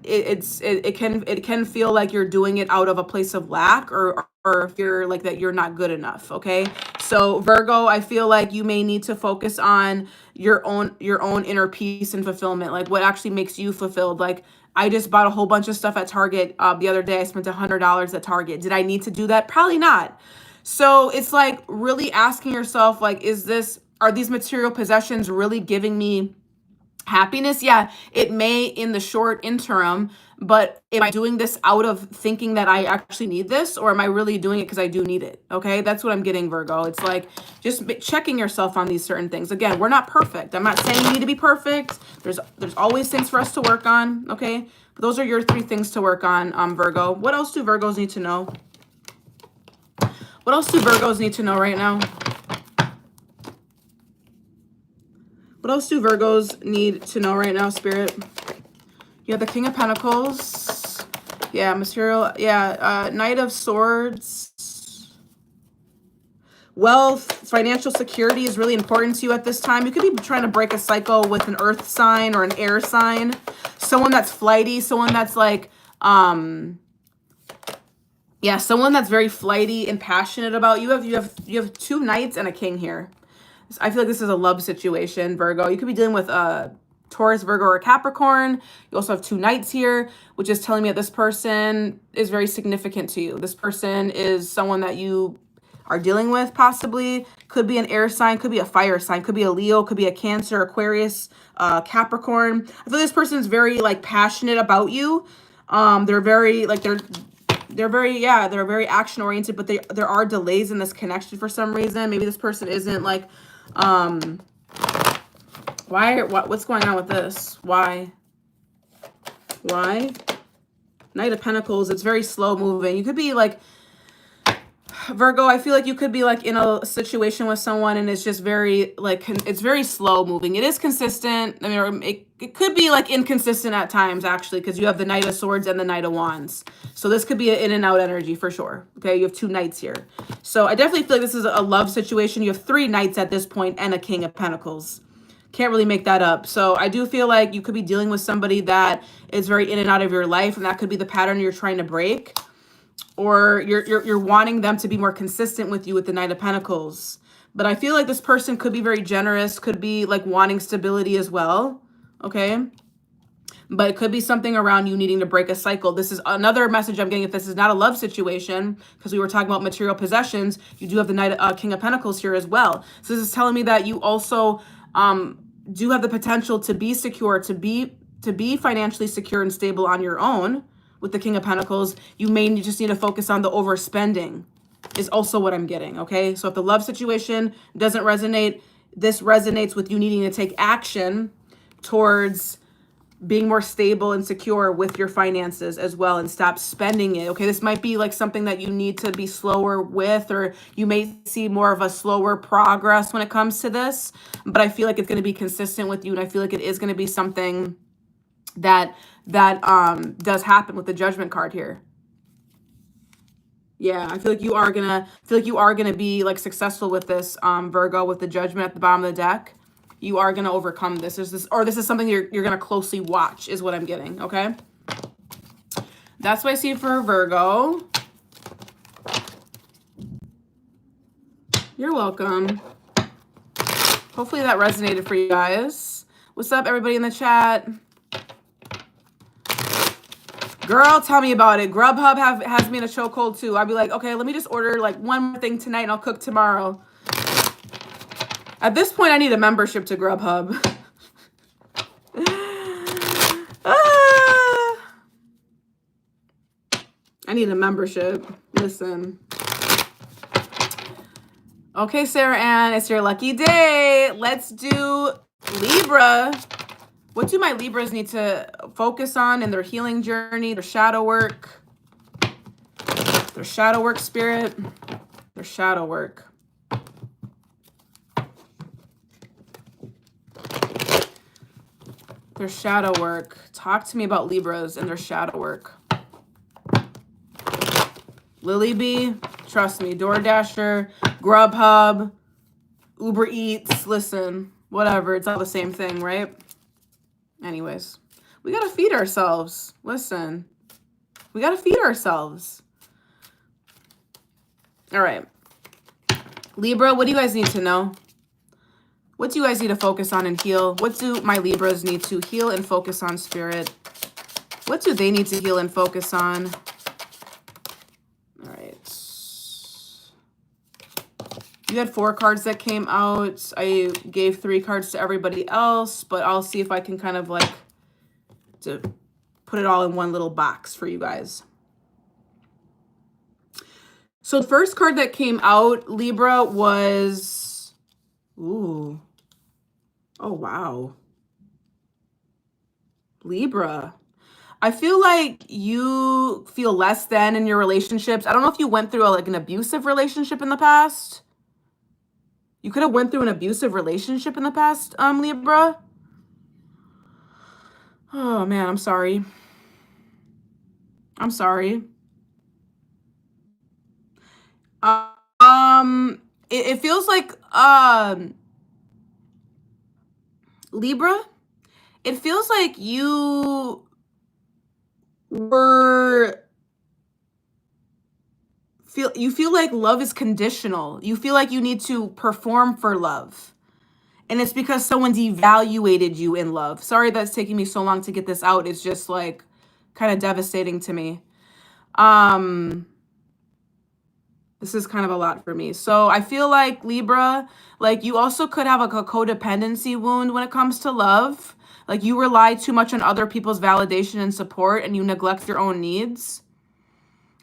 can feel like you're doing it out of a place of lack or fear like that you're not good enough. Okay. So Virgo, I feel like you may need to focus on your own inner peace and fulfillment, like what actually makes you fulfilled. Like, I just bought a whole bunch of stuff at Target the other day. I spent $100 at Target. Did I need to do that? Probably not. So it's like really asking yourself, like, are these material possessions really giving me happiness? Yeah, it may in the short interim, but am I doing this out of thinking that I actually need this, or am I really doing it because I do need it? Okay, that's what I'm getting, Virgo. It's like just checking yourself on these certain things. Again, we're not perfect. I'm not saying you need to be perfect. There's always things for us to work on. Okay, but those are your 3 things to work on, Virgo. What else do Virgos need to know? What else do Virgos need to know right now? What else do Virgos need to know right now, Spirit? You have the King of Pentacles. Yeah, material. Yeah, Knight of Swords. Wealth, financial security is really important to you at this time. You could be trying to break a cycle with an earth sign or an air sign. Someone that's flighty, someone that's like, yeah, someone that's very flighty and passionate about you. You have 2 knights and a king here. I feel like this is a love situation, Virgo. You could be dealing with Taurus, Virgo, or Capricorn. You also have 2 knights here, which is telling me that this person is very significant to you. This person is someone that you are dealing with, possibly. Could be an air sign, could be a fire sign, could be a Leo, could be a Cancer, Aquarius, Capricorn. I feel this person is very like passionate about you. They're very like they're very action oriented, but there are delays in this connection for some reason. Maybe this person isn't like what's going on with this? Why? Knight of Pentacles, it's very slow moving. You could be like, Virgo, I feel like you could be like in a situation with someone and it's just very like, it's very slow moving. It is consistent. I mean, it could be like inconsistent at times actually, because you have the Knight of Swords and the Knight of Wands. So this could be an in and out energy for sure. Okay, you have 2 knights here. So I definitely feel like this is a love situation. You have 3 knights at this point and a King of Pentacles. Can't really make that up. So I do feel like you could be dealing with somebody that is very in and out of your life, and that could be the pattern you're trying to break. Or you're wanting them to be more consistent with you with the Knight of Pentacles. But I feel like this person could be very generous, could be like wanting stability as well, okay? But it could be something around you needing to break a cycle. This is another message I'm getting. If this is not a love situation, because we were talking about material possessions, you do have the King of Pentacles here as well. So this is telling me that you also do have the potential to be secure, to be financially secure and stable on your own. With the King of Pentacles, you may just need to focus on the overspending is also what I'm getting, okay? So if the love situation doesn't resonate, this resonates with you needing to take action towards being more stable and secure with your finances as well and stop spending it, okay? This might be like something that you need to be slower with, or you may see more of a slower progress when it comes to this, but I feel like it's going to be consistent with you, and I feel like it is going to be something that does happen with the Judgment card here. Yeah, I feel like you are gonna be like successful with this, Virgo, with the Judgment at the bottom of the deck. You are gonna overcome this. This is something you're gonna closely watch, is what I'm getting. Okay, that's what I see for Virgo. You're welcome. Hopefully that resonated for you guys. What's up, everybody in the chat? Girl, tell me about it. Grubhub has me in a chokehold too. I'd be like, okay, let me just order like one more thing tonight and I'll cook tomorrow. At this point, I need a membership to Grubhub. I need a membership. Listen. Okay, Sarah Ann, it's your lucky day. Let's do Libra. What do my Libras need to focus on in their healing journey, their shadow work spirit, their shadow work? Their shadow work. Talk to me about Libras and their shadow work. Lily B, trust me, DoorDasher, Grubhub, Uber Eats, listen, whatever, it's all the same thing, right? Anyways, we got to feed ourselves. Listen, we got to feed ourselves. All right. Libra, what do you guys need to know? What do you guys need to focus on and heal? What do my Libras need to heal and focus on, Spirit? What do they need to heal and focus on? All right. You had 4 cards that came out. I gave 3 cards to everybody else, but I'll see if I can kind of like to put it all in one little box for you guys. So the first card that came out, Libra, was, ooh, oh wow. Libra, I feel like you feel less than in your relationships. I don't know if you went through like an abusive relationship in the past. You could have went through an abusive relationship in the past, Libra. Oh man, I'm sorry. I'm sorry. It feels like Libra, it feels like you feel like love is conditional. You feel like you need to perform for love. And it's because someone devaluated you in love. Sorry that's taking me so long to get this out. It's just like kind of devastating to me. This is kind of a lot for me. So I feel like Libra, like you also could have like a codependency wound when it comes to love. Like you rely too much on other people's validation and support and you neglect your own needs.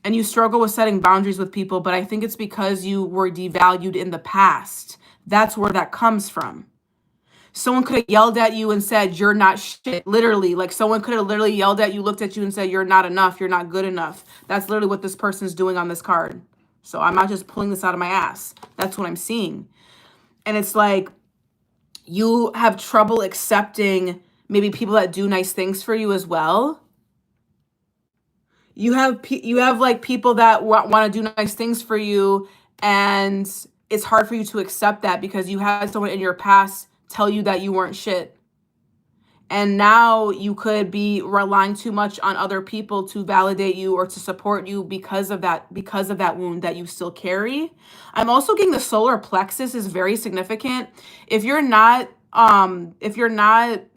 And you struggle with setting boundaries with people, but I think it's because you were devalued in the past. That's where that comes from. Someone could have yelled at you and said, you're not shit. Literally, like someone could have literally yelled at you, looked at you and said, you're not enough. You're not good enough. That's literally what this person's doing on this card. So I'm not just pulling this out of my ass. That's what I'm seeing. And it's like you have trouble accepting maybe people that do nice things for you as well. You have like people that want to do nice things for you, and it's hard for you to accept that because you had someone in your past tell you that you weren't shit. And now you could be relying too much on other people to validate you or to support you because of that wound that you still carry. I'm also getting the solar plexus is very significant. If you're not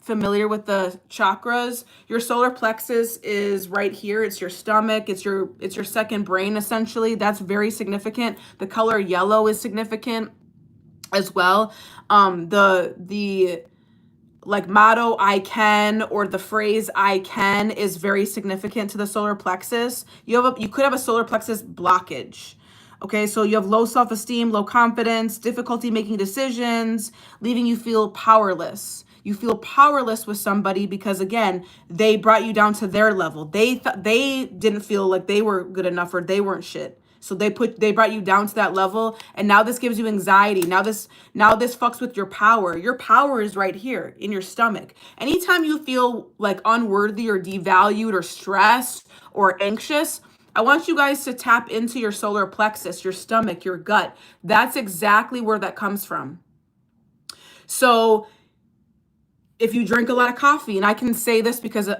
familiar with the chakras, your solar plexus is right here. It's your stomach. It's your second brain, essentially. That's very significant. The color yellow is significant as well. The like motto I can, or the phrase I can, is very significant to the solar plexus. You could have a solar plexus blockage. Okay, so you have low self-esteem, low confidence, difficulty making decisions, leaving you feel powerless. You feel powerless with somebody because, again, they brought you down to their level. They didn't feel like they were good enough or they weren't shit. So they brought you down to that level, and now this gives you anxiety. Now this fucks with your power. Your power is right here in your stomach. Anytime you feel like unworthy or devalued or stressed or anxious, I want you guys to tap into your solar plexus, your stomach, your gut. That's exactly where that comes from. So if you drink a lot of coffee, and I can say this because I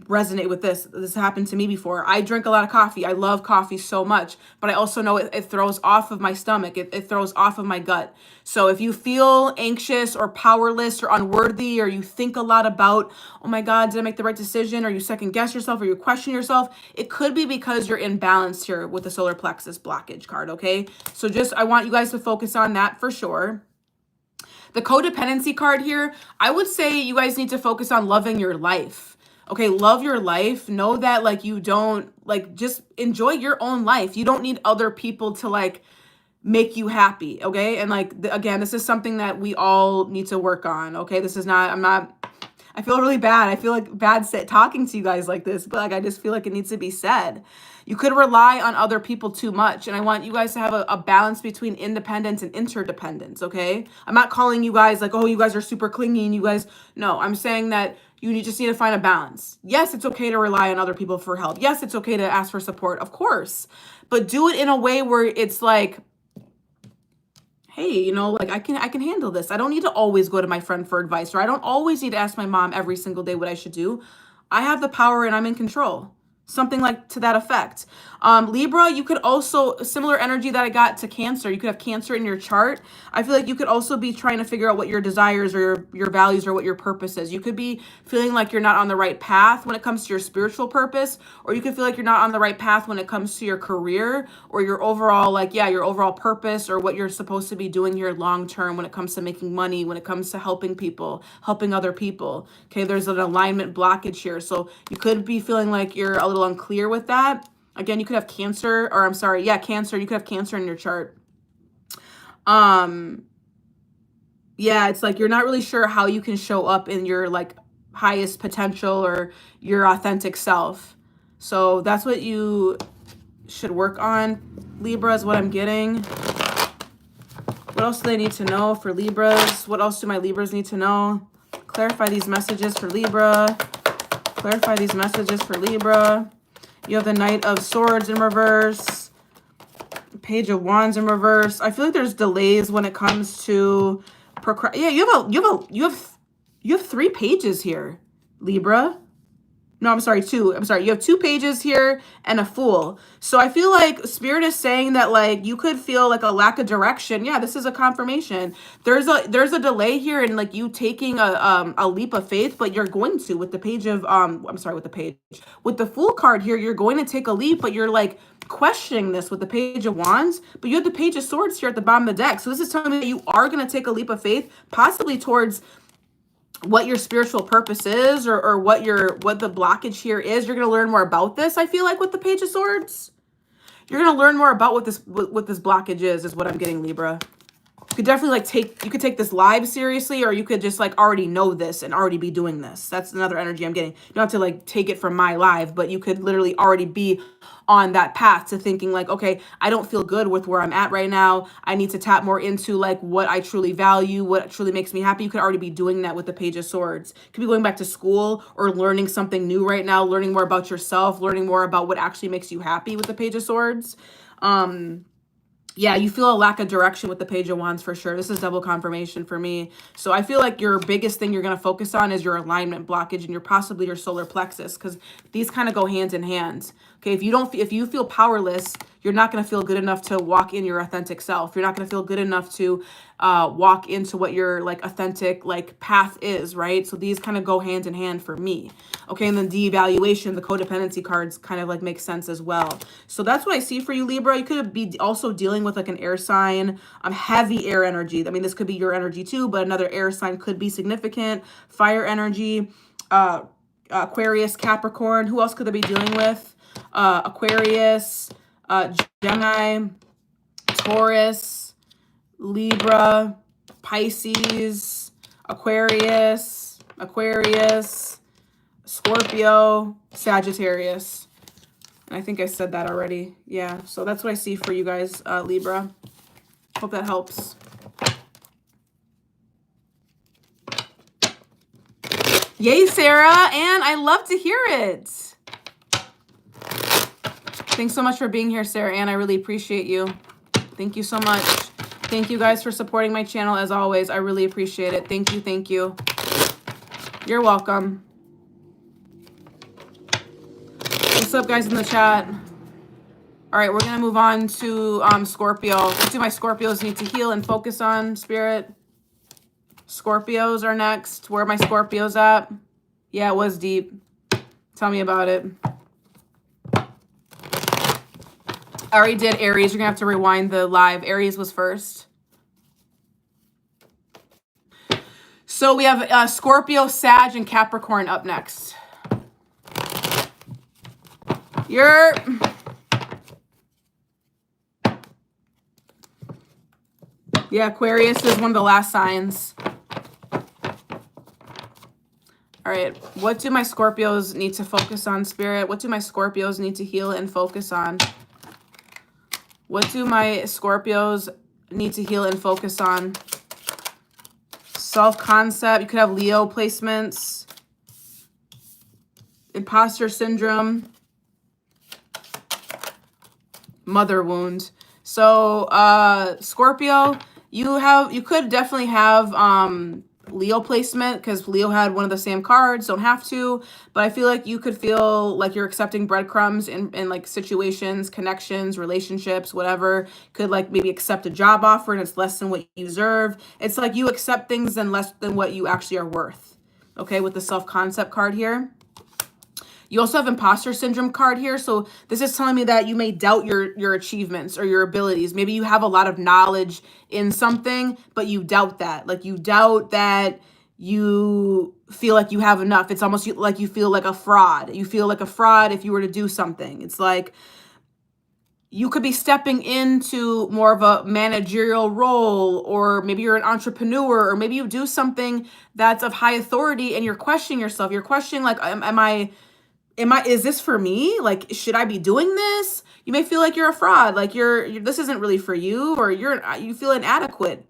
resonate with this. This happened to me before. I drink a lot of coffee. I love coffee so much, but I also know it throws off of my stomach. It throws off of my gut. So if you feel anxious or powerless or unworthy, or you think a lot about, oh my God, did I make the right decision? Or you second guess yourself, or you question yourself, it could be because you're imbalanced here with the solar plexus blockage card, okay? So I want you guys to focus on that for sure. The codependency card here, I would say you guys need to focus on loving your life. Okay, love your life. Know that like you don't, like, just enjoy your own life. You don't need other people to like make you happy, okay? And like, again, this is something that we all need to work on, okay? I feel really bad. I feel like bad talking to you guys like this, but like I just feel like it needs to be said. You could rely on other people too much, and I want you guys to have a balance between independence and interdependence, okay? I'm not calling you guys like, oh, you guys are super clingy and you guys, no, I'm saying that you just need to find a balance. Yes, it's okay to rely on other people for help. Yes, it's okay to ask for support, of course, but do it in a way where it's like, hey, you know, like I can handle this. I don't need to always go to my friend for advice, or I don't always need to ask my mom every single day what I should do. I have the power and I'm in control. Something like to that effect. Libra, you could also, similar energy that I got to Cancer, you could have Cancer in your chart. I feel like you could also be trying to figure out what your desires or your values or what your purpose is. You could be feeling like you're not on the right path when it comes to your spiritual purpose, or you could feel like you're not on the right path when it comes to your career or your overall, like, yeah, your overall purpose or what you're supposed to be doing here long term when it comes to making money, when it comes to helping people, helping other people. Okay, there's an alignment blockage here. So you could be feeling like you're a little unclear with that. Again, you could have Cancer, or I'm sorry, yeah, Cancer. You could have Cancer in your chart. Yeah, it's like you're not really sure how you can show up in your like highest potential or your authentic self. So that's what you should work on, Libra, is what I'm getting. What else do they need to know for Libras? What else do my Libras need to know? Clarify these messages for Libra. Clarify these messages for Libra. You have the Knight of Swords in reverse, Page of Wands in reverse. I feel like there's delays when it comes to yeah, you have 3 pages here, Libra. No, I'm sorry, two. I'm sorry. You have two pages here and a fool. So I feel like Spirit is saying that like you could feel like a lack of direction. Yeah, this is a confirmation. There's a delay here in like you taking a leap of faith, but you're going to with the page of I'm sorry, with the page. With the fool card here, you're going to take a leap, but you're like questioning this with the page of wands, but you have the page of swords here at the bottom of the deck. So this is telling me that you are going to take a leap of faith, possibly towards what your spiritual purpose is, or what the blockage here is. You're going to learn more about this. I feel like with the page of swords, you're going to learn more about what this blockage is what I'm getting, Libra. You could definitely like you could take this live seriously, or you could just like already know this and already be doing this. That's another energy I'm getting. You don't have to like take it from my live, but you could literally already be on that path to thinking like, okay, I don't feel good with where I'm at right now. I need to tap more into like what I truly value, what truly makes me happy. You could already be doing that with the page of swords. You could be going back to school or learning something new right now, learning more about yourself, learning more about what actually makes you happy with the page of swords. Yeah, you feel a lack of direction with the page of wands for sure. This is double confirmation for me. So I feel like your biggest thing you're going to focus on is your alignment blockage and possibly your solar plexus, because these kind of go hand in hand. Okay, if you feel powerless, you're not going to feel good enough to walk in your authentic self. You're not going to feel good enough to walk into what your like authentic like path is, right? So these kind of go hand in hand for me. Okay, and then de-evaluation, the codependency cards kind of like make sense as well. So that's what I see for you, Libra. You could be also dealing with like an air sign, heavy air energy. I mean, this could be your energy too, but another air sign could be significant. Fire energy, Aquarius, Capricorn. Who else could they be dealing with? Aquarius, Gemini, Taurus, Libra, Pisces, Aquarius, Scorpio, Sagittarius. And I think I said that already. Yeah, so that's what I see for you guys, Libra. Hope that helps. Yay, Sarah, and I love to hear it. Thanks so much for being here, Sarah Ann. I really appreciate you. Thank you so much. Thank you guys for supporting my channel as always. I really appreciate it. Thank you, thank you. You're welcome. What's up, guys in the chat? All right, we're going to move on to Scorpio. What do my Scorpios need to heal and focus on, Spirit? Scorpios are next. Where are my Scorpios at? Yeah, it was deep. Tell me about it. I already did Aries. You're going to have to rewind the live. Aries was first. So we have Scorpio, Sag, and Capricorn up next. Yeah, Aquarius is one of the last signs. All right, what do my Scorpios need to focus on, Spirit? What do my Scorpios need to heal and focus on? What do my Scorpios need to heal and focus on? Self-concept. You could have Leo placements. Imposter syndrome. Mother wound. So, Scorpio, you could definitely have Leo placement, because Leo had one of the same cards. Don't have to, but I feel like you could feel like you're accepting breadcrumbs in like situations, connections, relationships, whatever. Could like maybe accept a job offer and it's less than what you deserve. It's like you accept things and less than what you actually are worth. Okay, with the self-concept card here. You also have imposter syndrome card here. So this is telling me that you may doubt your achievements or your abilities. Maybe you have a lot of knowledge in something, but you doubt that. Like you doubt that you feel like you have enough. It's almost like you feel like a fraud. You feel like a fraud if you were to do something. It's like you could be stepping into more of a managerial role, or maybe you're an entrepreneur, or maybe you do something that's of high authority and you're questioning yourself. You're questioning like, is this for me? Like, should I be doing this? You may feel like you're a fraud. Like this isn't really for you, or you feel inadequate.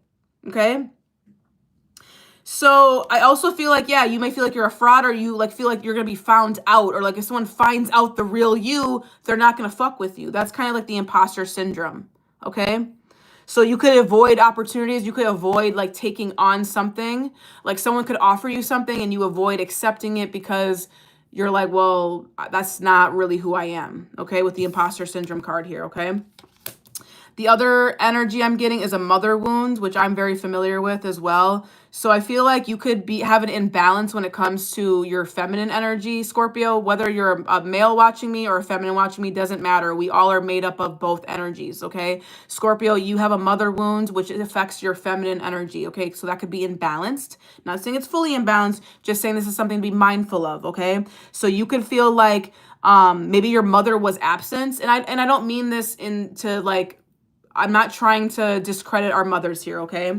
Okay. So I also feel like, yeah, you may feel like you're a fraud, or you like feel like you're going to be found out, or like if someone finds out the real you, they're not going to fuck with you. That's kind of like the imposter syndrome. Okay. So you could avoid opportunities. You could avoid like taking on something. Like someone could offer you something and you avoid accepting it because you're like, well, that's not really who I am, okay, with the imposter syndrome card here, okay? The other energy I'm getting is a mother wound, which I'm very familiar with as well. So I feel like you could have an imbalance when it comes to your feminine energy, Scorpio. Whether you're a male watching me or a feminine watching me, doesn't matter. We all are made up of both energies, okay? Scorpio, you have a mother wound, which affects your feminine energy, okay? So that could be imbalanced. Not saying it's fully imbalanced, just saying this is something to be mindful of, okay? So you could feel like maybe your mother was absent. And I don't mean this into like, I'm not trying to discredit our mothers here, okay?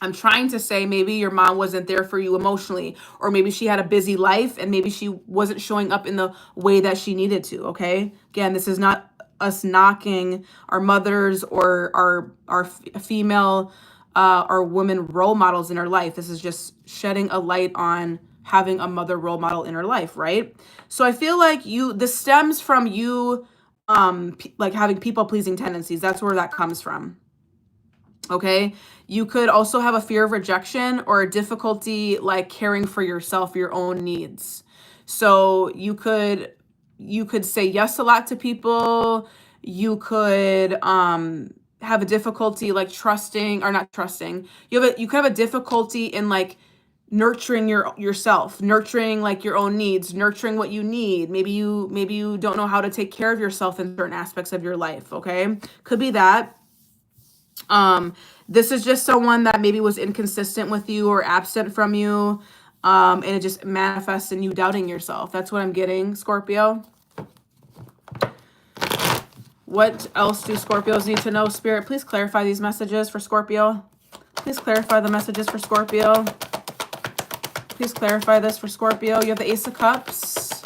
I'm trying to say maybe your mom wasn't there for you emotionally, or maybe she had a busy life and maybe she wasn't showing up in the way that she needed to, okay? Again, this is not us knocking our mothers or our female or women role models in our life. This is just shedding a light on having a mother role model in her life, right? So I feel like this stems from you like having people pleasing tendencies. That's where that comes from. Okay. You could also have a fear of rejection or a difficulty like caring for yourself, your own needs. So you could say yes a lot to people. You could have a difficulty like trusting, or not trusting. You could have a difficulty in like nurturing yourself, nurturing like your own needs, nurturing what you need. Maybe you don't know how to take care of yourself in certain aspects of your life, okay? Could be that. This is just someone that maybe was inconsistent with you or absent from you, and it just manifests in you doubting yourself. That's what I'm getting, Scorpio. What else do Scorpios need to know? Spirit, please clarify these messages for Scorpio. Please clarify the messages for Scorpio. Please clarify this for Scorpio. You have the Ace of Cups.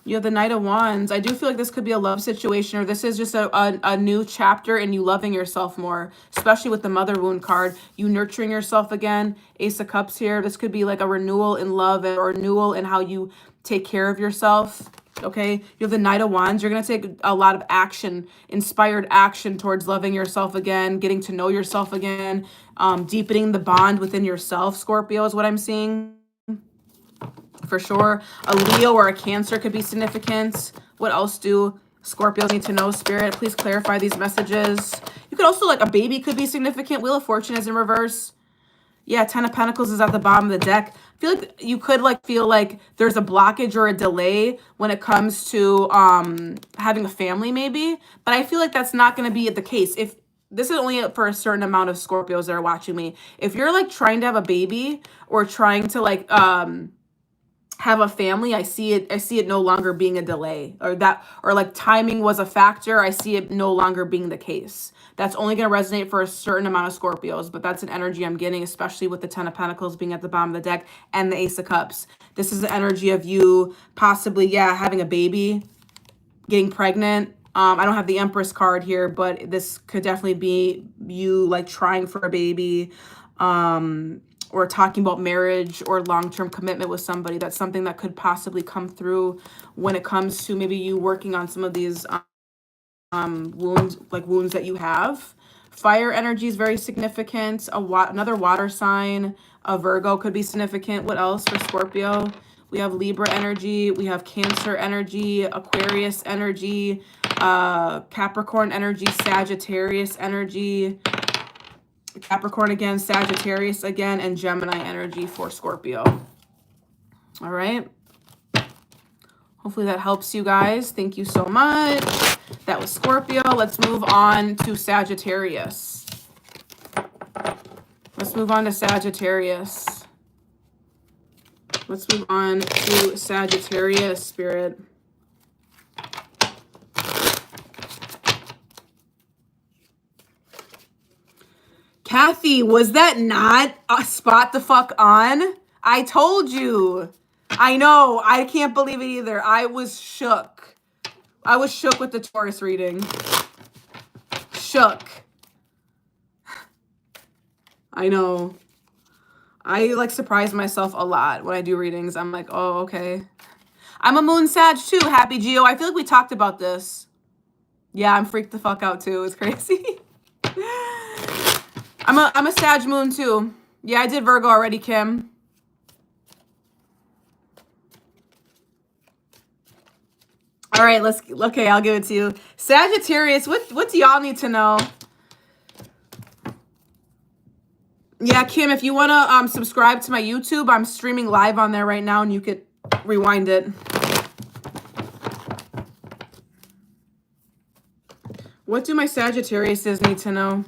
You have the Knight of Wands. I do feel like this could be a love situation, or this is just a new chapter in you loving yourself more, especially with the mother wound card. You nurturing yourself again. Ace of Cups here. This could be like a renewal in love or renewal in how you take care of yourself. Okay. You have the Knight of Wands. You're going to take a lot of action, inspired action towards loving yourself again, getting to know yourself again, deepening the bond within yourself, Scorpio, is what I'm seeing. For sure. A Leo or a Cancer could be significant. What else do Scorpios need to know, Spirit? Please clarify these messages. You could also, like, a baby could be significant. Wheel of Fortune is in reverse. Yeah, Ten of Pentacles is at the bottom of the deck. I feel like you could feel like there's a blockage or a delay when it comes to having a family maybe. But I feel like that's not going to be the case. If this is only for a certain amount of Scorpios that are watching me. If you're like trying to have a baby or trying to like have a family, I see it no longer being a delay, or like timing was a factor. I see it no longer being the case. That's only going to resonate for a certain amount of Scorpios, but that's an energy I'm getting, especially with the Ten of Pentacles being at the bottom of the deck and the Ace of Cups. This is the energy of you possibly, having a baby, getting pregnant. I don't have the Empress card here, but this could definitely be you like trying for a baby, or talking about marriage or long-term commitment with somebody. That's something that could possibly come through when it comes to maybe you working on some of these wounds that you have. Fire energy is very significant. Another water sign, a Virgo, could be significant. What else for Scorpio? We have Libra energy. We have Cancer energy, Aquarius energy, Capricorn energy, Sagittarius energy, Capricorn again, Sagittarius again, and Gemini energy for Scorpio. All right. Hopefully that helps you guys. Thank you so much. That was Scorpio. Let's move on to Sagittarius. Let's move on to Sagittarius. Let's move on to Sagittarius, Spirit. Kathy, was that not a spot the fuck on? I told you. I know. I can't believe it either. I was shook. I was shook with the Taurus reading. Shook. I know. I like surprise myself a lot when I do readings. I'm like, oh, okay. I'm a moon Sag too. Happy Geo. I feel like we talked about this. Yeah, I'm freaked the fuck out too. It's crazy. I'm a Sag moon too. Yeah, I did Virgo already, Kim. All right, okay, I'll give it to you. Sagittarius, what do y'all need to know? Yeah, Kim, if you want to subscribe to my YouTube, I'm streaming live on there right now, and you could rewind it. What do my Sagittariuses need to know?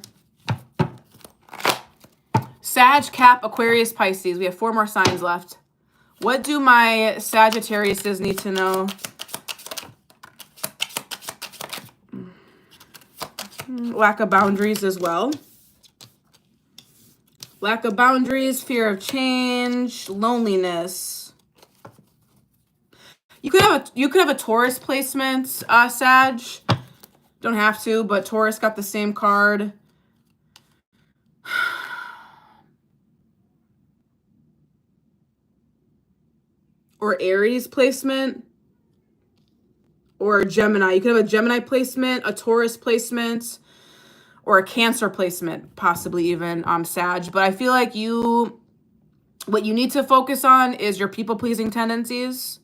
Sag, Cap, Aquarius, Pisces. We have 4 more signs left. What do my Sagittariuses need to know? Lack of boundaries as well. Lack of boundaries, fear of change, loneliness. You could have a Taurus placement, Sag. Don't have to, but Taurus got the same card. Or Aries placement. Or Gemini. You could have a Gemini placement, a Taurus placement, or a Cancer placement, possibly even Sag. But I feel like what you need to focus on is your people-pleasing tendencies.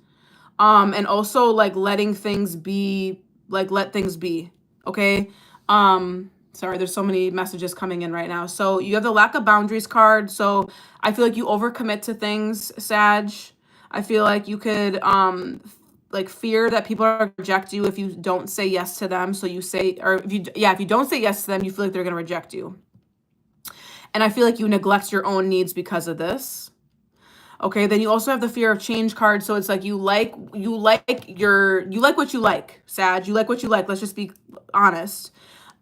And also like letting things be, like let things be. Okay. Sorry, there's so many messages coming in right now. So you have the lack of boundaries card. So I feel like you overcommit to things, Sag. I feel like you could like fear that people are gonna reject you if you don't say yes to them. So you say, or if you don't say yes to them, you feel like they're gonna reject you. And I feel like you neglect your own needs because of this. Okay, then you also have the fear of change card. So it's like you like what you like, Sag. You like what you like. Let's just be honest.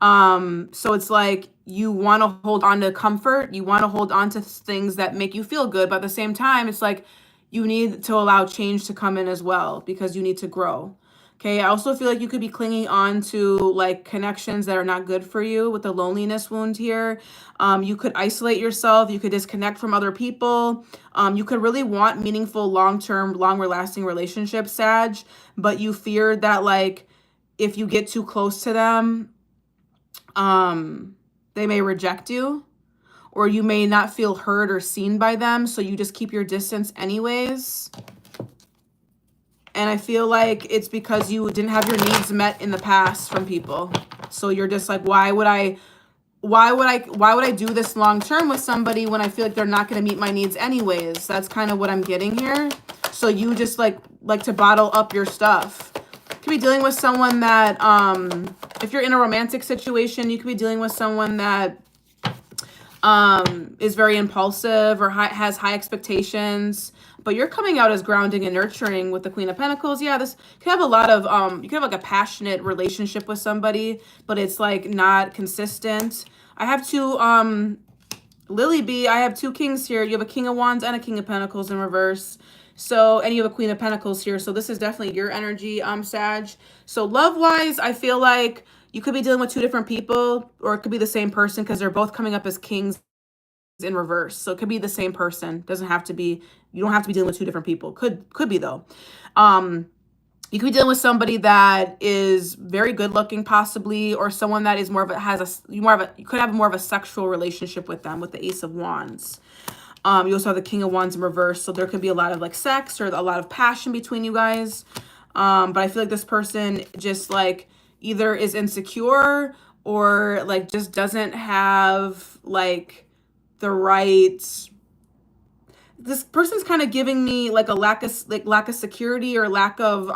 So it's like you want to hold on to comfort. You want to hold on to things that make you feel good. But at the same time, it's like you need to allow change to come in as well because you need to grow. Okay, I also feel like you could be clinging on to like connections that are not good for you with the loneliness wound here. You could isolate yourself. You could disconnect from other people. You could really want meaningful, long-term, long-lasting relationships, Sag, but you fear that like if you get too close to them, they may reject you, or you may not feel heard or seen by them, so you just keep your distance anyways. And I feel like it's because you didn't have your needs met in the past from people. So you're just like, why would I do this long term with somebody when I feel like they're not going to meet my needs anyways? That's kind of what I'm getting here. So you just like to bottle up your stuff. You could be dealing with someone that, if you're in a romantic situation, you could be dealing with someone that is very impulsive or has high expectations, but you're coming out as grounding and nurturing with the Queen of Pentacles. Yeah, this could have a lot of, you could have like a passionate relationship with somebody, but it's like not consistent. I have 2, Lily B, I have 2 kings here. You have a King of Wands and a King of Pentacles in reverse. So, and you have a Queen of Pentacles here. So this is definitely your energy, Sag. So love-wise, I feel like you could be dealing with 2 different people, or it could be the same person because they're both coming up as kings in reverse. So it could be the same person. Doesn't have to be, you don't have to be dealing with 2 different people. Could be though. You could be dealing with somebody that is very good looking possibly, or someone that is you could have more of a sexual relationship with them with the Ace of Wands. You also have the King of Wands in reverse. So there could be a lot of like sex or a lot of passion between you guys. But I feel like this person just like either is insecure or like just doesn't have like the right, this person's kind of giving me like a lack of security, or lack of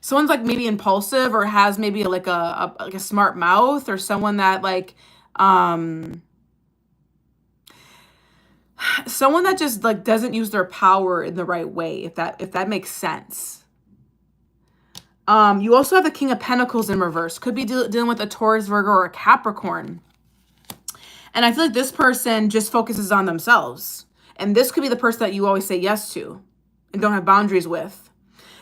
someone's like maybe impulsive or has maybe like a smart mouth, or someone that like someone that just like doesn't use their power in the right way, if that makes sense. You also have the King of Pentacles in reverse. Could be dealing with a Taurus, Virgo, or a Capricorn. And I feel like this person just focuses on themselves. And this could be the person that you always say yes to and don't have boundaries with.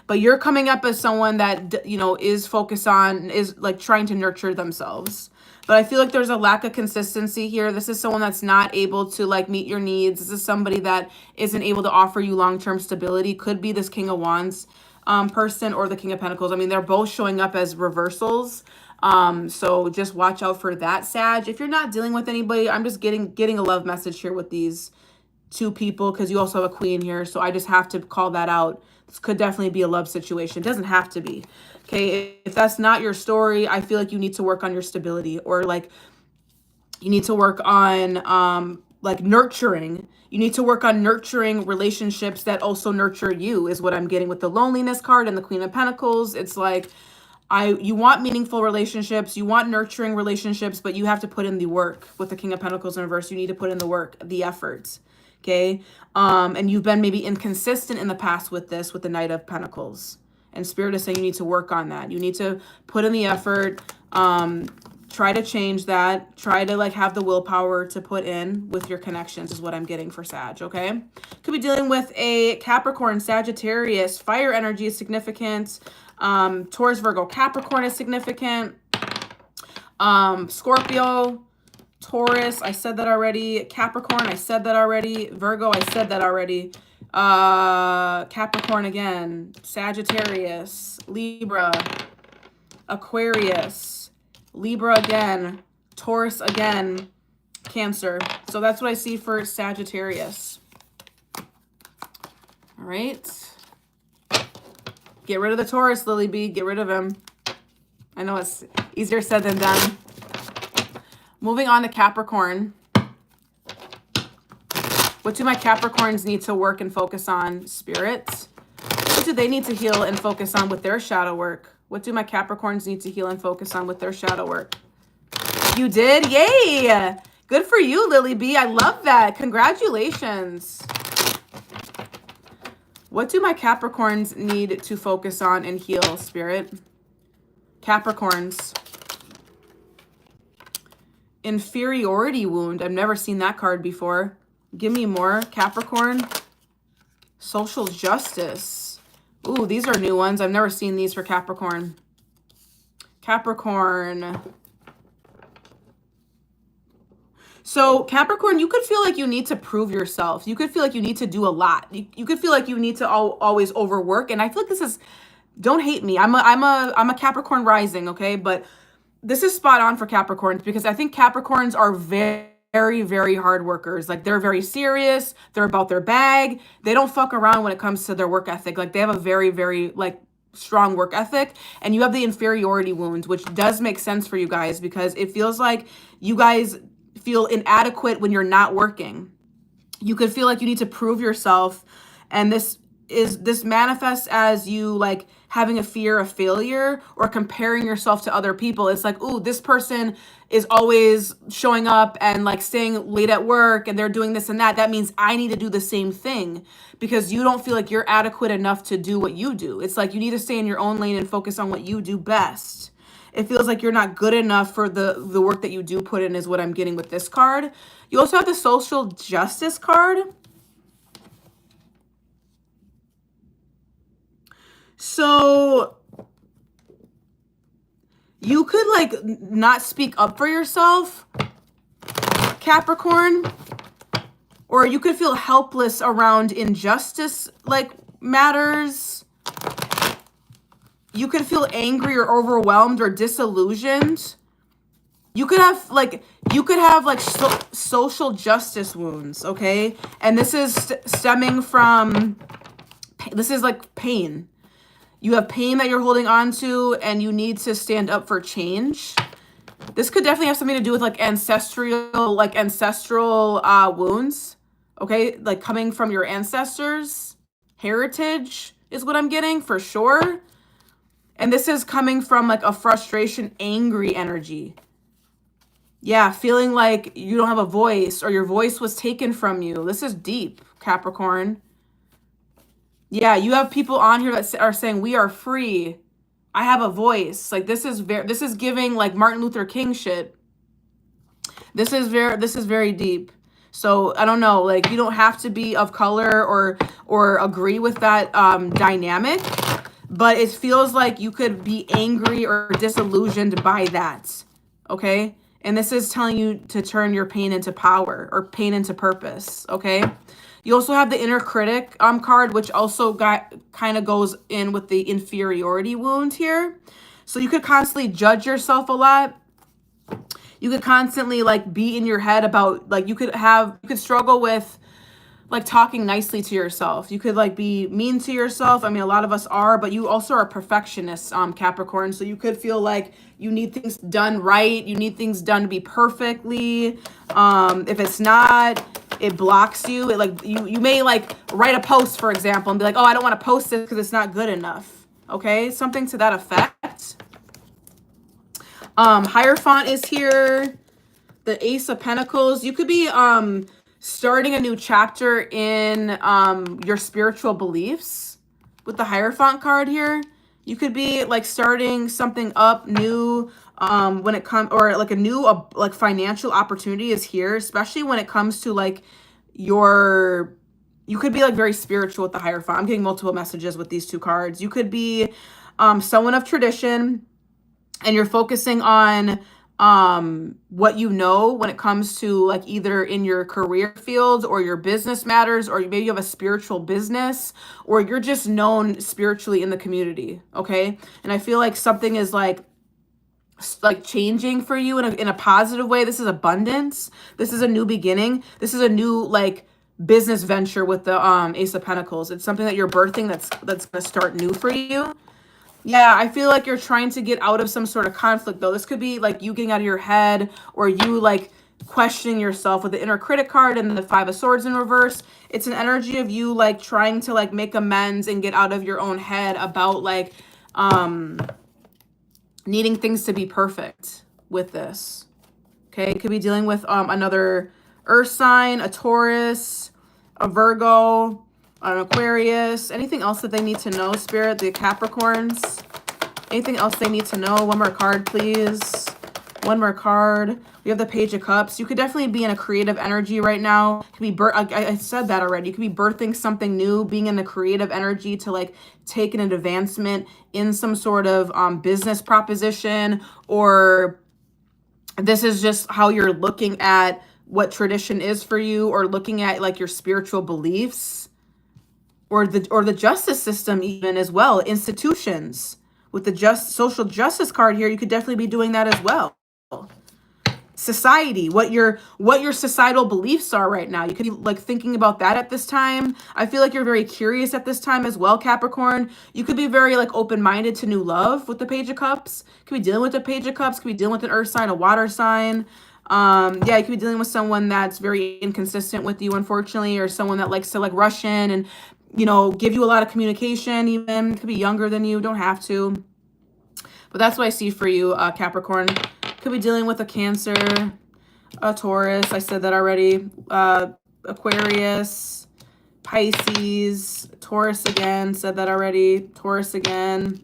But you're coming up as someone that, you know, is focused on, is like trying to nurture themselves. But I feel like there's a lack of consistency here. This is someone that's not able to like meet your needs. This is somebody that isn't able to offer you long-term stability. Could be this King of Wands person or the King of Pentacles. I mean, they're both showing up as reversals. So just watch out for that, Sag. If you're not dealing with anybody, I'm just getting a love message here with these two people, because you also have a queen here. So I just have to call that out. This could definitely be a love situation. It doesn't have to be. Okay, if that's not your story, I feel like you need to work on your stability, or like you need to work on like nurturing. You need to work on nurturing relationships that also nurture you, is what I'm getting with the loneliness card and the Queen of Pentacles. It's like you want meaningful relationships, you want nurturing relationships, but you have to put in the work. With the King of Pentacles in reverse, you need to put in the work, the efforts. Okay, and you've been maybe inconsistent in the past with this, with the Knight of Pentacles. And Spirit is saying you need to work on that. You need to put in the effort. Try to change that. Try to like have the willpower to put in with your connections, is what I'm getting for Sag, okay? Could be dealing with a Capricorn, Sagittarius. Fire energy is significant. Taurus, Virgo, Capricorn is significant. Scorpio, Taurus, I said that already. Capricorn, I said that already. Virgo, I said that already. Capricorn again. Sagittarius, Libra, Aquarius, Libra again, Taurus again, Cancer. So that's what I see for Sagittarius. All right. Get rid of the Taurus, Lily B. Get rid of him. I know it's easier said than done. Moving on to Capricorn. What do my Capricorns need to work and focus on, Spirit? What do they need to heal and focus on with their shadow work? What do my Capricorns need to heal and focus on with their shadow work? You did? Yay! Good for you, Lily B. I love that. Congratulations. What do my Capricorns need to focus on and heal, Spirit? Capricorns. Inferiority wound. I've never seen that card before. Give me more, Capricorn. Social justice. Ooh, these are new ones. I've never seen these for Capricorn. Capricorn. So Capricorn, you could feel like you need to prove yourself. You could feel like you need to do a lot. You could feel like you need to always overwork. And I feel like this is, don't hate me. I'm a Capricorn rising, okay? But this is spot on for Capricorns, because I think Capricorns are very, very hard workers. Like, they're very serious. They're about their bag. They don't fuck around when it comes to their work ethic. Like, they have a very, very like strong work ethic. And you have the inferiority wound, which does make sense for you guys, because it feels like you guys feel inadequate when you're not working. You could feel like you need to prove yourself. And this manifests as you like having a fear of failure or comparing yourself to other people. It's like, ooh, this person is always showing up and like staying late at work and they're doing this and that. That means I need to do the same thing, because you don't feel like you're adequate enough to do what you do. It's like you need to stay in your own lane and focus on what you do best. It feels like you're not good enough for the work that you do put in, is what I'm getting with this card. You also have the social justice card. So you could like not speak up for yourself, Capricorn, or you could feel helpless around injustice like matters. You could feel angry or overwhelmed or disillusioned. You could have like social justice wounds, okay? And this is stemming from, this is like pain. You have pain that you're holding on to, and you need to stand up for change. This could definitely have something to do with like ancestral wounds, okay? Like coming from your ancestors. Heritage is what I'm getting for sure. And this is coming from like a frustration, angry energy. Yeah, feeling like you don't have a voice or your voice was taken from you. This is deep, Capricorn. Yeah, you have people on here that are saying, we are free. I have a voice. Like this is giving like Martin Luther King shit. This is very deep. So I don't know, like you don't have to be of color or agree with that dynamic, but it feels like you could be angry or disillusioned by that. Okay? And this is telling you to turn your pain into power or pain into purpose. Okay? You also have the inner critic card, which also kind of goes in with the inferiority wound here. So you could constantly judge yourself a lot. You could constantly like be in your head about like you could struggle with like talking nicely to yourself. You could like be mean to yourself. I mean, a lot of us are, but you also are perfectionists, Capricorn. So you could feel like you need things done right. You need things done to be perfectly. If it's not, it blocks you. It like you may like write a post, for example, and be like, oh, I don't want to post this because it's not good enough. Okay, something to that effect. Hierophant is here. The Ace of Pentacles. You could be starting a new chapter in your spiritual beliefs with the Hierophant card here. You could be like starting something up new when it comes, or like a new like financial opportunity is here, especially when it comes to like your, you could be like very spiritual with the Hierophant. I'm getting multiple messages with these two cards. You could be someone of tradition, and you're focusing on what you know when it comes to like either in your career field or your business matters, or maybe you have a spiritual business, or you're just known spiritually in the community. Okay. And I feel like something is like changing for you in a positive way. This is abundance. This is a new beginning. This is a new like business venture with the Ace of Pentacles. It's something that you're birthing that's going to start new for you. Yeah, I feel like you're trying to get out of some sort of conflict, though. This could be like you getting out of your head, or you like questioning yourself with the inner critic card and the Five of Swords in reverse. It's an energy of you like trying to like make amends and get out of your own head about like needing things to be perfect with this. Okay, it could be dealing with another earth sign, a Taurus, a Virgo, an Aquarius. Anything else that they need to know, Spirit? The Capricorns. Anything else they need to know? One more card, please. One more card. We have the Page of Cups. You could definitely be in a creative energy right now. It could be I said that already. You could be birthing something new, being in the creative energy to like take an advancement in some sort of business proposition, or this is just how you're looking at what tradition is for you, or looking at like your spiritual beliefs. Or the justice system even as well, institutions. With the social justice card here, you could definitely be doing that as well. Society, what your societal beliefs are right now. You could be like thinking about that at this time. I feel like you're very curious at this time as well, Capricorn. You could be very like open-minded to new love with the Page of Cups. Could be dealing with the Page of Cups, could be dealing with an earth sign, a water sign. Yeah, you could be dealing with someone that's very inconsistent with you, unfortunately, or someone that likes to like rush in and, you know, give you a lot of communication. Even could be younger than you, don't have to, but that's what I see for you, Capricorn. Could be dealing with a Cancer, a Taurus, I said that already, Aquarius, Pisces, Taurus again, said that already, Taurus again,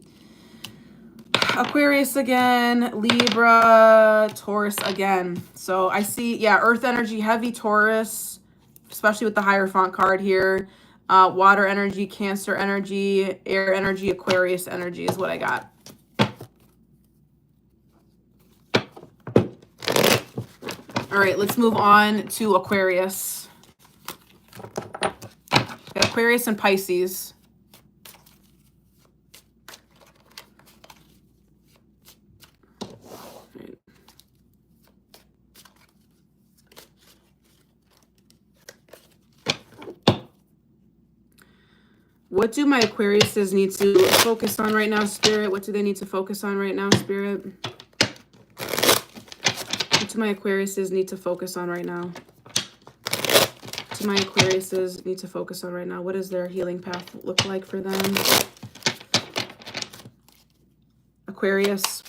Aquarius again, Libra, Taurus again. So I see, yeah, earth energy, heavy Taurus, especially with the Hierophant card here. Water energy, Cancer energy, air energy, Aquarius energy is what I got. All right, let's move on to Aquarius. Aquarius and Pisces. What do my Aquariuses need to focus on right now, Spirit? What do they need to focus on right now, Spirit? What do my Aquariuses need to focus on right now? What do my Aquariuses need to focus on right now? What does their healing path look like for them? Aquarius.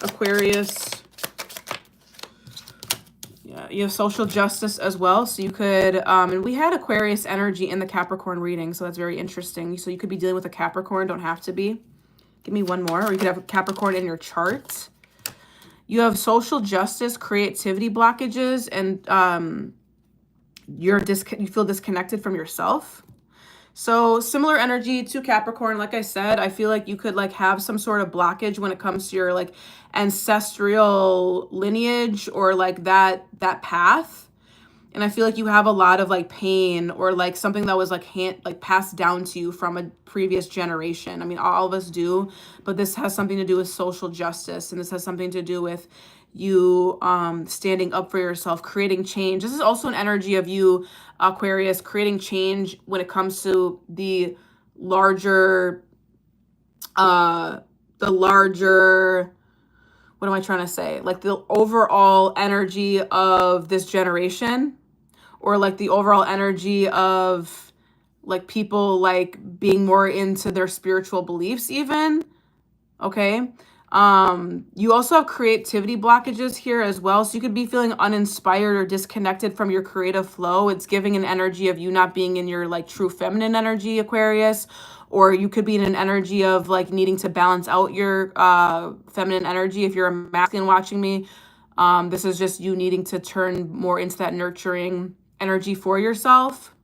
Aquarius. Yeah, you have social justice as well. So you could, and we had Aquarius energy in the Capricorn reading. So that's very interesting. So you could be dealing with a Capricorn, don't have to be. Give me one more. Or you could have a Capricorn in your chart. You have social justice, creativity blockages, and you feel disconnected from yourself. So similar energy to Capricorn. Like I said, I feel like you could like have some sort of blockage when it comes to your like ancestral lineage, or like that path. And I feel like you have a lot of like pain, or like something that was like passed down to you from a previous generation. I mean, all of us do, but this has something to do with social justice, and this has something to do with you standing up for yourself, creating change. This is also an energy of you, Aquarius, creating change when it comes to the larger, what am I trying to say? Like the overall energy of this generation, or like the overall energy of like people like being more into their spiritual beliefs even. Okay. You also have creativity blockages here as well. So you could be feeling uninspired or disconnected from your creative flow. It's giving an energy of you not being in your like true feminine energy, Aquarius, or you could be in an energy of like needing to balance out your feminine energy. If you're a masculine watching me, this is just you needing to turn more into that nurturing energy for yourself.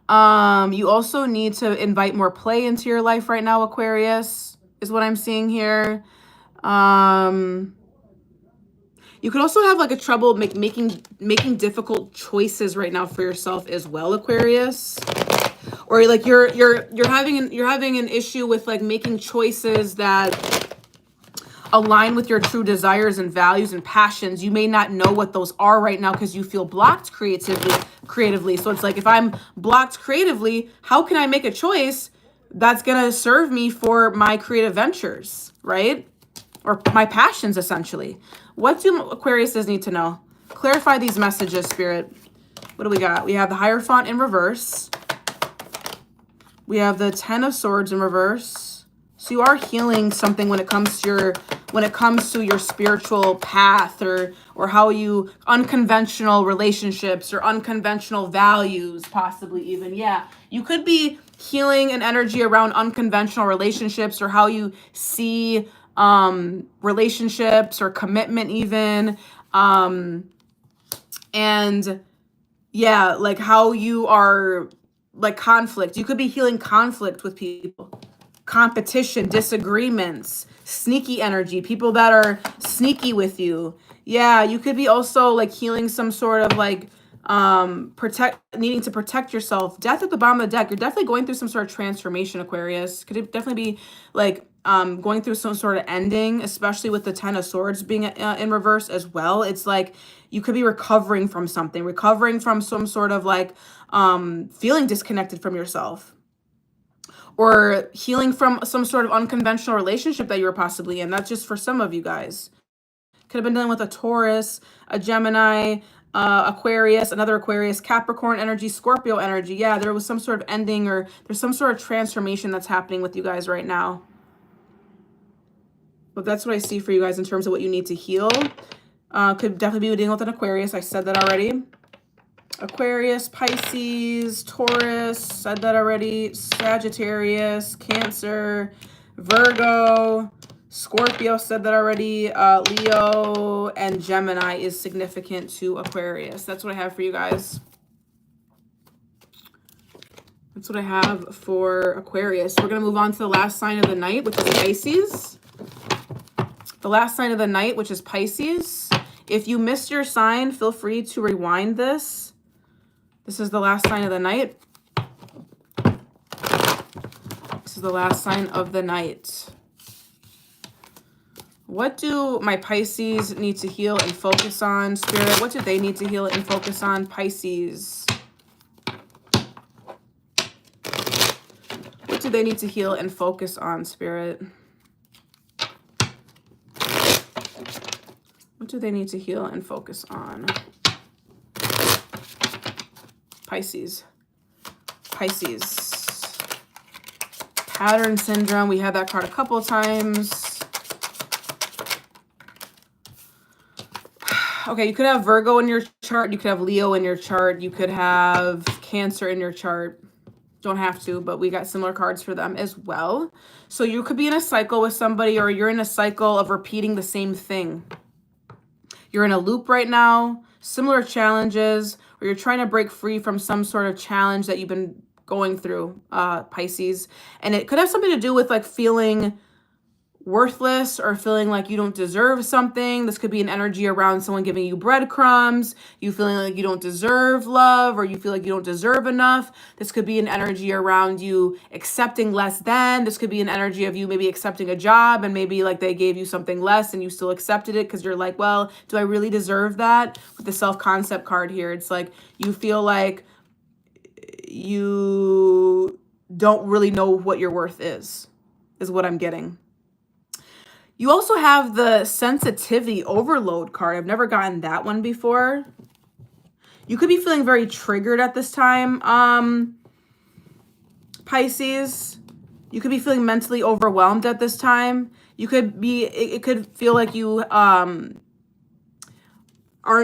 You also need to invite more play into your life right now, Aquarius, is what I'm seeing here. You could also have like a trouble making difficult choices right now for yourself as well, Aquarius. Or like you're having an issue with like making choices that align with your true desires and values and passions. You may not know what those are right now because you feel blocked creatively. So it's like, if I'm blocked creatively, how can I make a choice that's going to serve me for my creative ventures, right? Or my passions, essentially. What do Aquariuses need to know? Clarify these messages, Spirit. What do we got? We have the Hierophant in reverse. We have the Ten of Swords in reverse. So you are healing something when it comes to your spiritual path, or how you unconventional relationships or unconventional values, possibly even. Yeah, you could be healing an energy around unconventional relationships, or how you see relationships or commitment even. And yeah, like how you are like conflict. You could be healing conflict with people. Competition, disagreements, sneaky energy, people that are sneaky with you. Yeah, you could be also like healing some sort of like needing to protect yourself. Death at the bottom of the deck. You're definitely going through some sort of transformation, Aquarius. Could it definitely be like going through some sort of ending, especially with the Ten of Swords being in reverse as well. It's like you could be recovering from something, recovering from some sort of like feeling disconnected from yourself, or healing from some sort of unconventional relationship that you were possibly in. That's just for some of you guys. Could have been dealing with a Taurus, a Gemini, Aquarius, another Aquarius, Capricorn energy, Scorpio energy. Yeah, there was some sort of ending, or there's some sort of transformation that's happening with you guys right now. But that's what I see for you guys in terms of what you need to heal. Could definitely be dealing with an Aquarius. I said that already. Aquarius, Pisces, Taurus, said that already. Sagittarius, Cancer, Virgo, Scorpio, said that already. Leo, and Gemini is significant to Aquarius. That's what I have for you guys. That's what I have for Aquarius. We're going to move on to the last sign of the night, which is Pisces. The last sign of the night, which is Pisces. If you missed your sign, feel free to rewind this. This is the last sign of the night. This is the last sign of the night. What do my Pisces need to heal and focus on, Spirit? What do they need to heal and focus on, Pisces? What do they need to heal and focus on, Spirit? What do they need to heal and focus on? Pisces. Pisces. Pattern syndrome. We had that card a couple of times. Okay, you could have Virgo in your chart. You could have Leo in your chart. You could have Cancer in your chart. Don't have to, but we got similar cards for them as well. So you could be in a cycle with somebody, or you're in a cycle of repeating the same thing. You're in a loop right now, similar challenges, or you're trying to break free from some sort of challenge that you've been going through, Pisces. And it could have something to do with like feeling worthless or feeling like you don't deserve something. This could be an energy around someone giving you breadcrumbs, you feeling like you don't deserve love, or you feel like you don't deserve enough. This could be an energy around you accepting less than. This could be an energy of you maybe accepting a job and maybe like they gave you something less and you still accepted it because you're like, well, do I really deserve that? With the self-concept card here, it's like you feel like you don't really know what your worth is what I'm getting. You also have the sensitivity overload card. I've never gotten that one before. You could be feeling very triggered at this time, Pisces. You could be feeling mentally overwhelmed at this time. You could be, it could feel like you aren't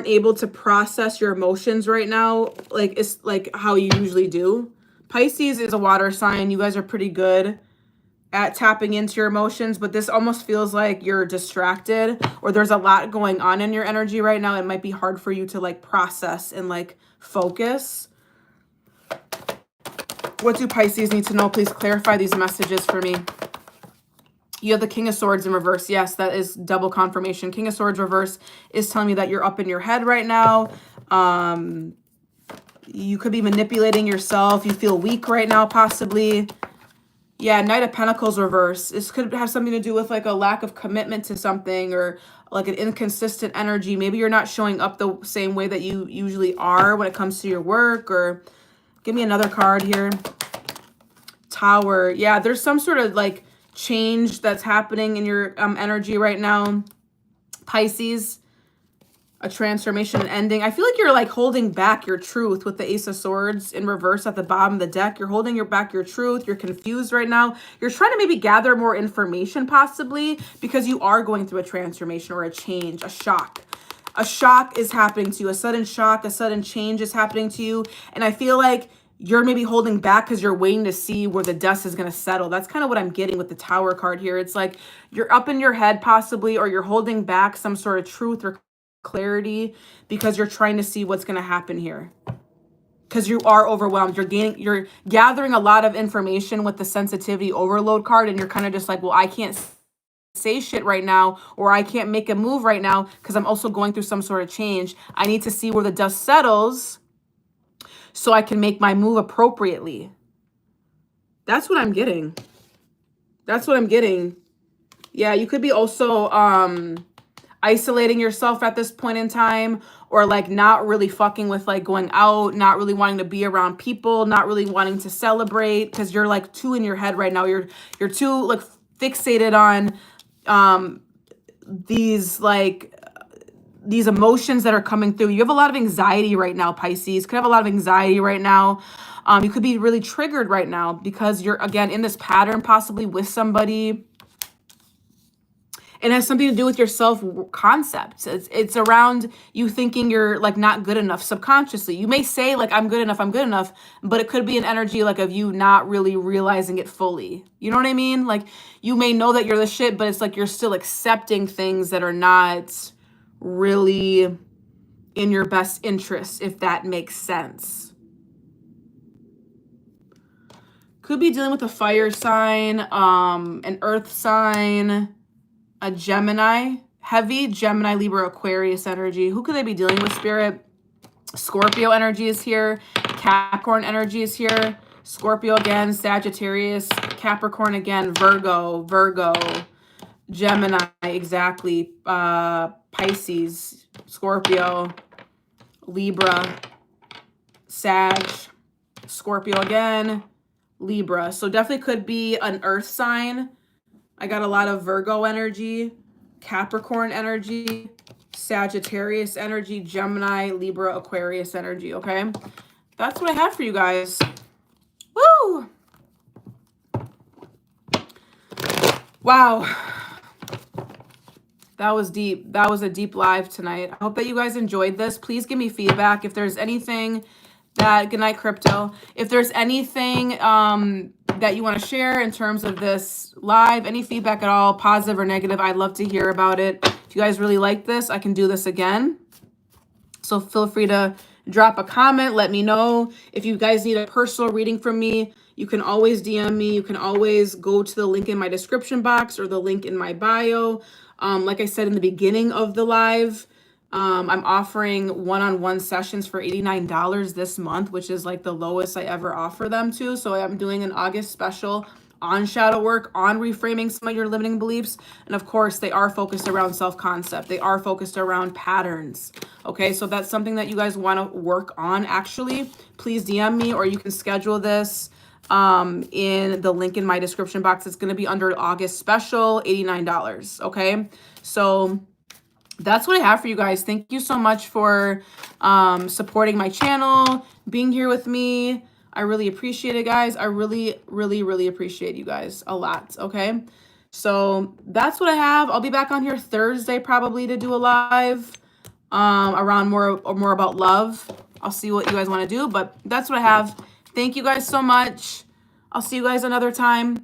able to process your emotions right now, like it's like how you usually do. Pisces is a water sign. You guys are pretty good at tapping into your emotions, but this almost feels like you're distracted or there's a lot going on in your energy right now. It might be hard for you to like process and like focus. What do Pisces need to know? Please clarify these messages for me. You have the King of Swords in reverse. Yes, that is double confirmation. King of Swords reverse is telling me that you're up in your head right now. You could be manipulating yourself. You feel weak right now, possibly. Yeah, Knight of Pentacles reverse. This could have something to do with like a lack of commitment to something or like an inconsistent energy. Maybe you're not showing up the same way that you usually are when it comes to your work. Or give me another card here. Tower. Yeah, there's some sort of like change that's happening in your energy right now, Pisces. A transformation and ending. I feel like you're like holding back your truth with the Ace of Swords in reverse at the bottom of the deck. You're holding back your truth. You're confused right now. You're trying to maybe gather more information possibly because you are going through a transformation or a change, a shock. A shock is happening to you. A sudden shock, a sudden change is happening to you. And I feel like you're maybe holding back because you're waiting to see where the dust is going to settle. That's kind of what I'm getting with the Tower card here. It's like you're up in your head possibly, or you're holding back some sort of truth or clarity because you're trying to see what's going to happen here. Because you are overwhelmed. You're gathering a lot of information with the sensitivity overload card, and you're kind of just like, well, I can't say shit right now, or I can't make a move right now because I'm also going through some sort of change. I need to see where the dust settles so I can make my move appropriately. That's what I'm getting. That's what I'm getting. Yeah, you could be also isolating yourself at this point in time, or like not really fucking with like going out, not really wanting to be around people, not really wanting to celebrate because you're like too in your head right now. You're too like fixated on these emotions that are coming through. You have a lot of anxiety right now, Pisces. Could have a lot of anxiety right now. You could be really triggered right now because you're again in this pattern possibly with somebody. It has something to do with your self-concept. It's around you thinking you're like not good enough subconsciously. You may say like, I'm good enough, but it could be an energy like of you not really realizing it fully. You know what I mean? Like you may know that you're the shit, but it's like you're still accepting things that are not really in your best interest, if that makes sense. Could be dealing with a fire sign, an earth sign, a Gemini, heavy Gemini, Libra, Aquarius energy. Who could they be dealing with, Spirit? Scorpio energy is here. Capricorn energy is here. Scorpio again, Sagittarius, Capricorn again, Virgo, Gemini, exactly. Pisces, Scorpio, Libra, Sag, Scorpio again, Libra. So definitely could be an earth sign. I got a lot of Virgo energy, Capricorn energy, Sagittarius energy, Gemini, Libra, Aquarius energy, okay? That's what I have for you guys. Woo! Wow. That was deep. That was a deep live tonight. I hope that you guys enjoyed this. Please give me feedback if there's anything that, good night, Crypto. If there's anything that you want to share in terms of this live, any feedback at all, positive or negative, I'd love to hear about it. If you guys really like this, I can do this again. So feel free to drop a comment. Let me know. If you guys need a personal reading from me, You can always DM me. You can always go to the link in my description box or the link in my bio. Like I said in the beginning of the live, I'm offering one-on-one sessions for $89 this month, which is like the lowest I ever offer them to. So I'm doing an August special on shadow work, on reframing some of your limiting beliefs. And of course, they are focused around self-concept. They are focused around patterns. Okay, so if that's something that you guys want to work on, actually, please DM me, or you can schedule this in the link in my description box. It's going to be under August special, $89. Okay, so that's what I have for you guys. Thank you so much for supporting my channel, being here with me. I really appreciate it, guys. I really, really, really appreciate you guys a lot. Okay, so that's what I have. I'll be back on here Thursday probably to do a live around more about love. I'll see what you guys want to do, but that's what I have. Thank you guys so much. I'll see you guys another time.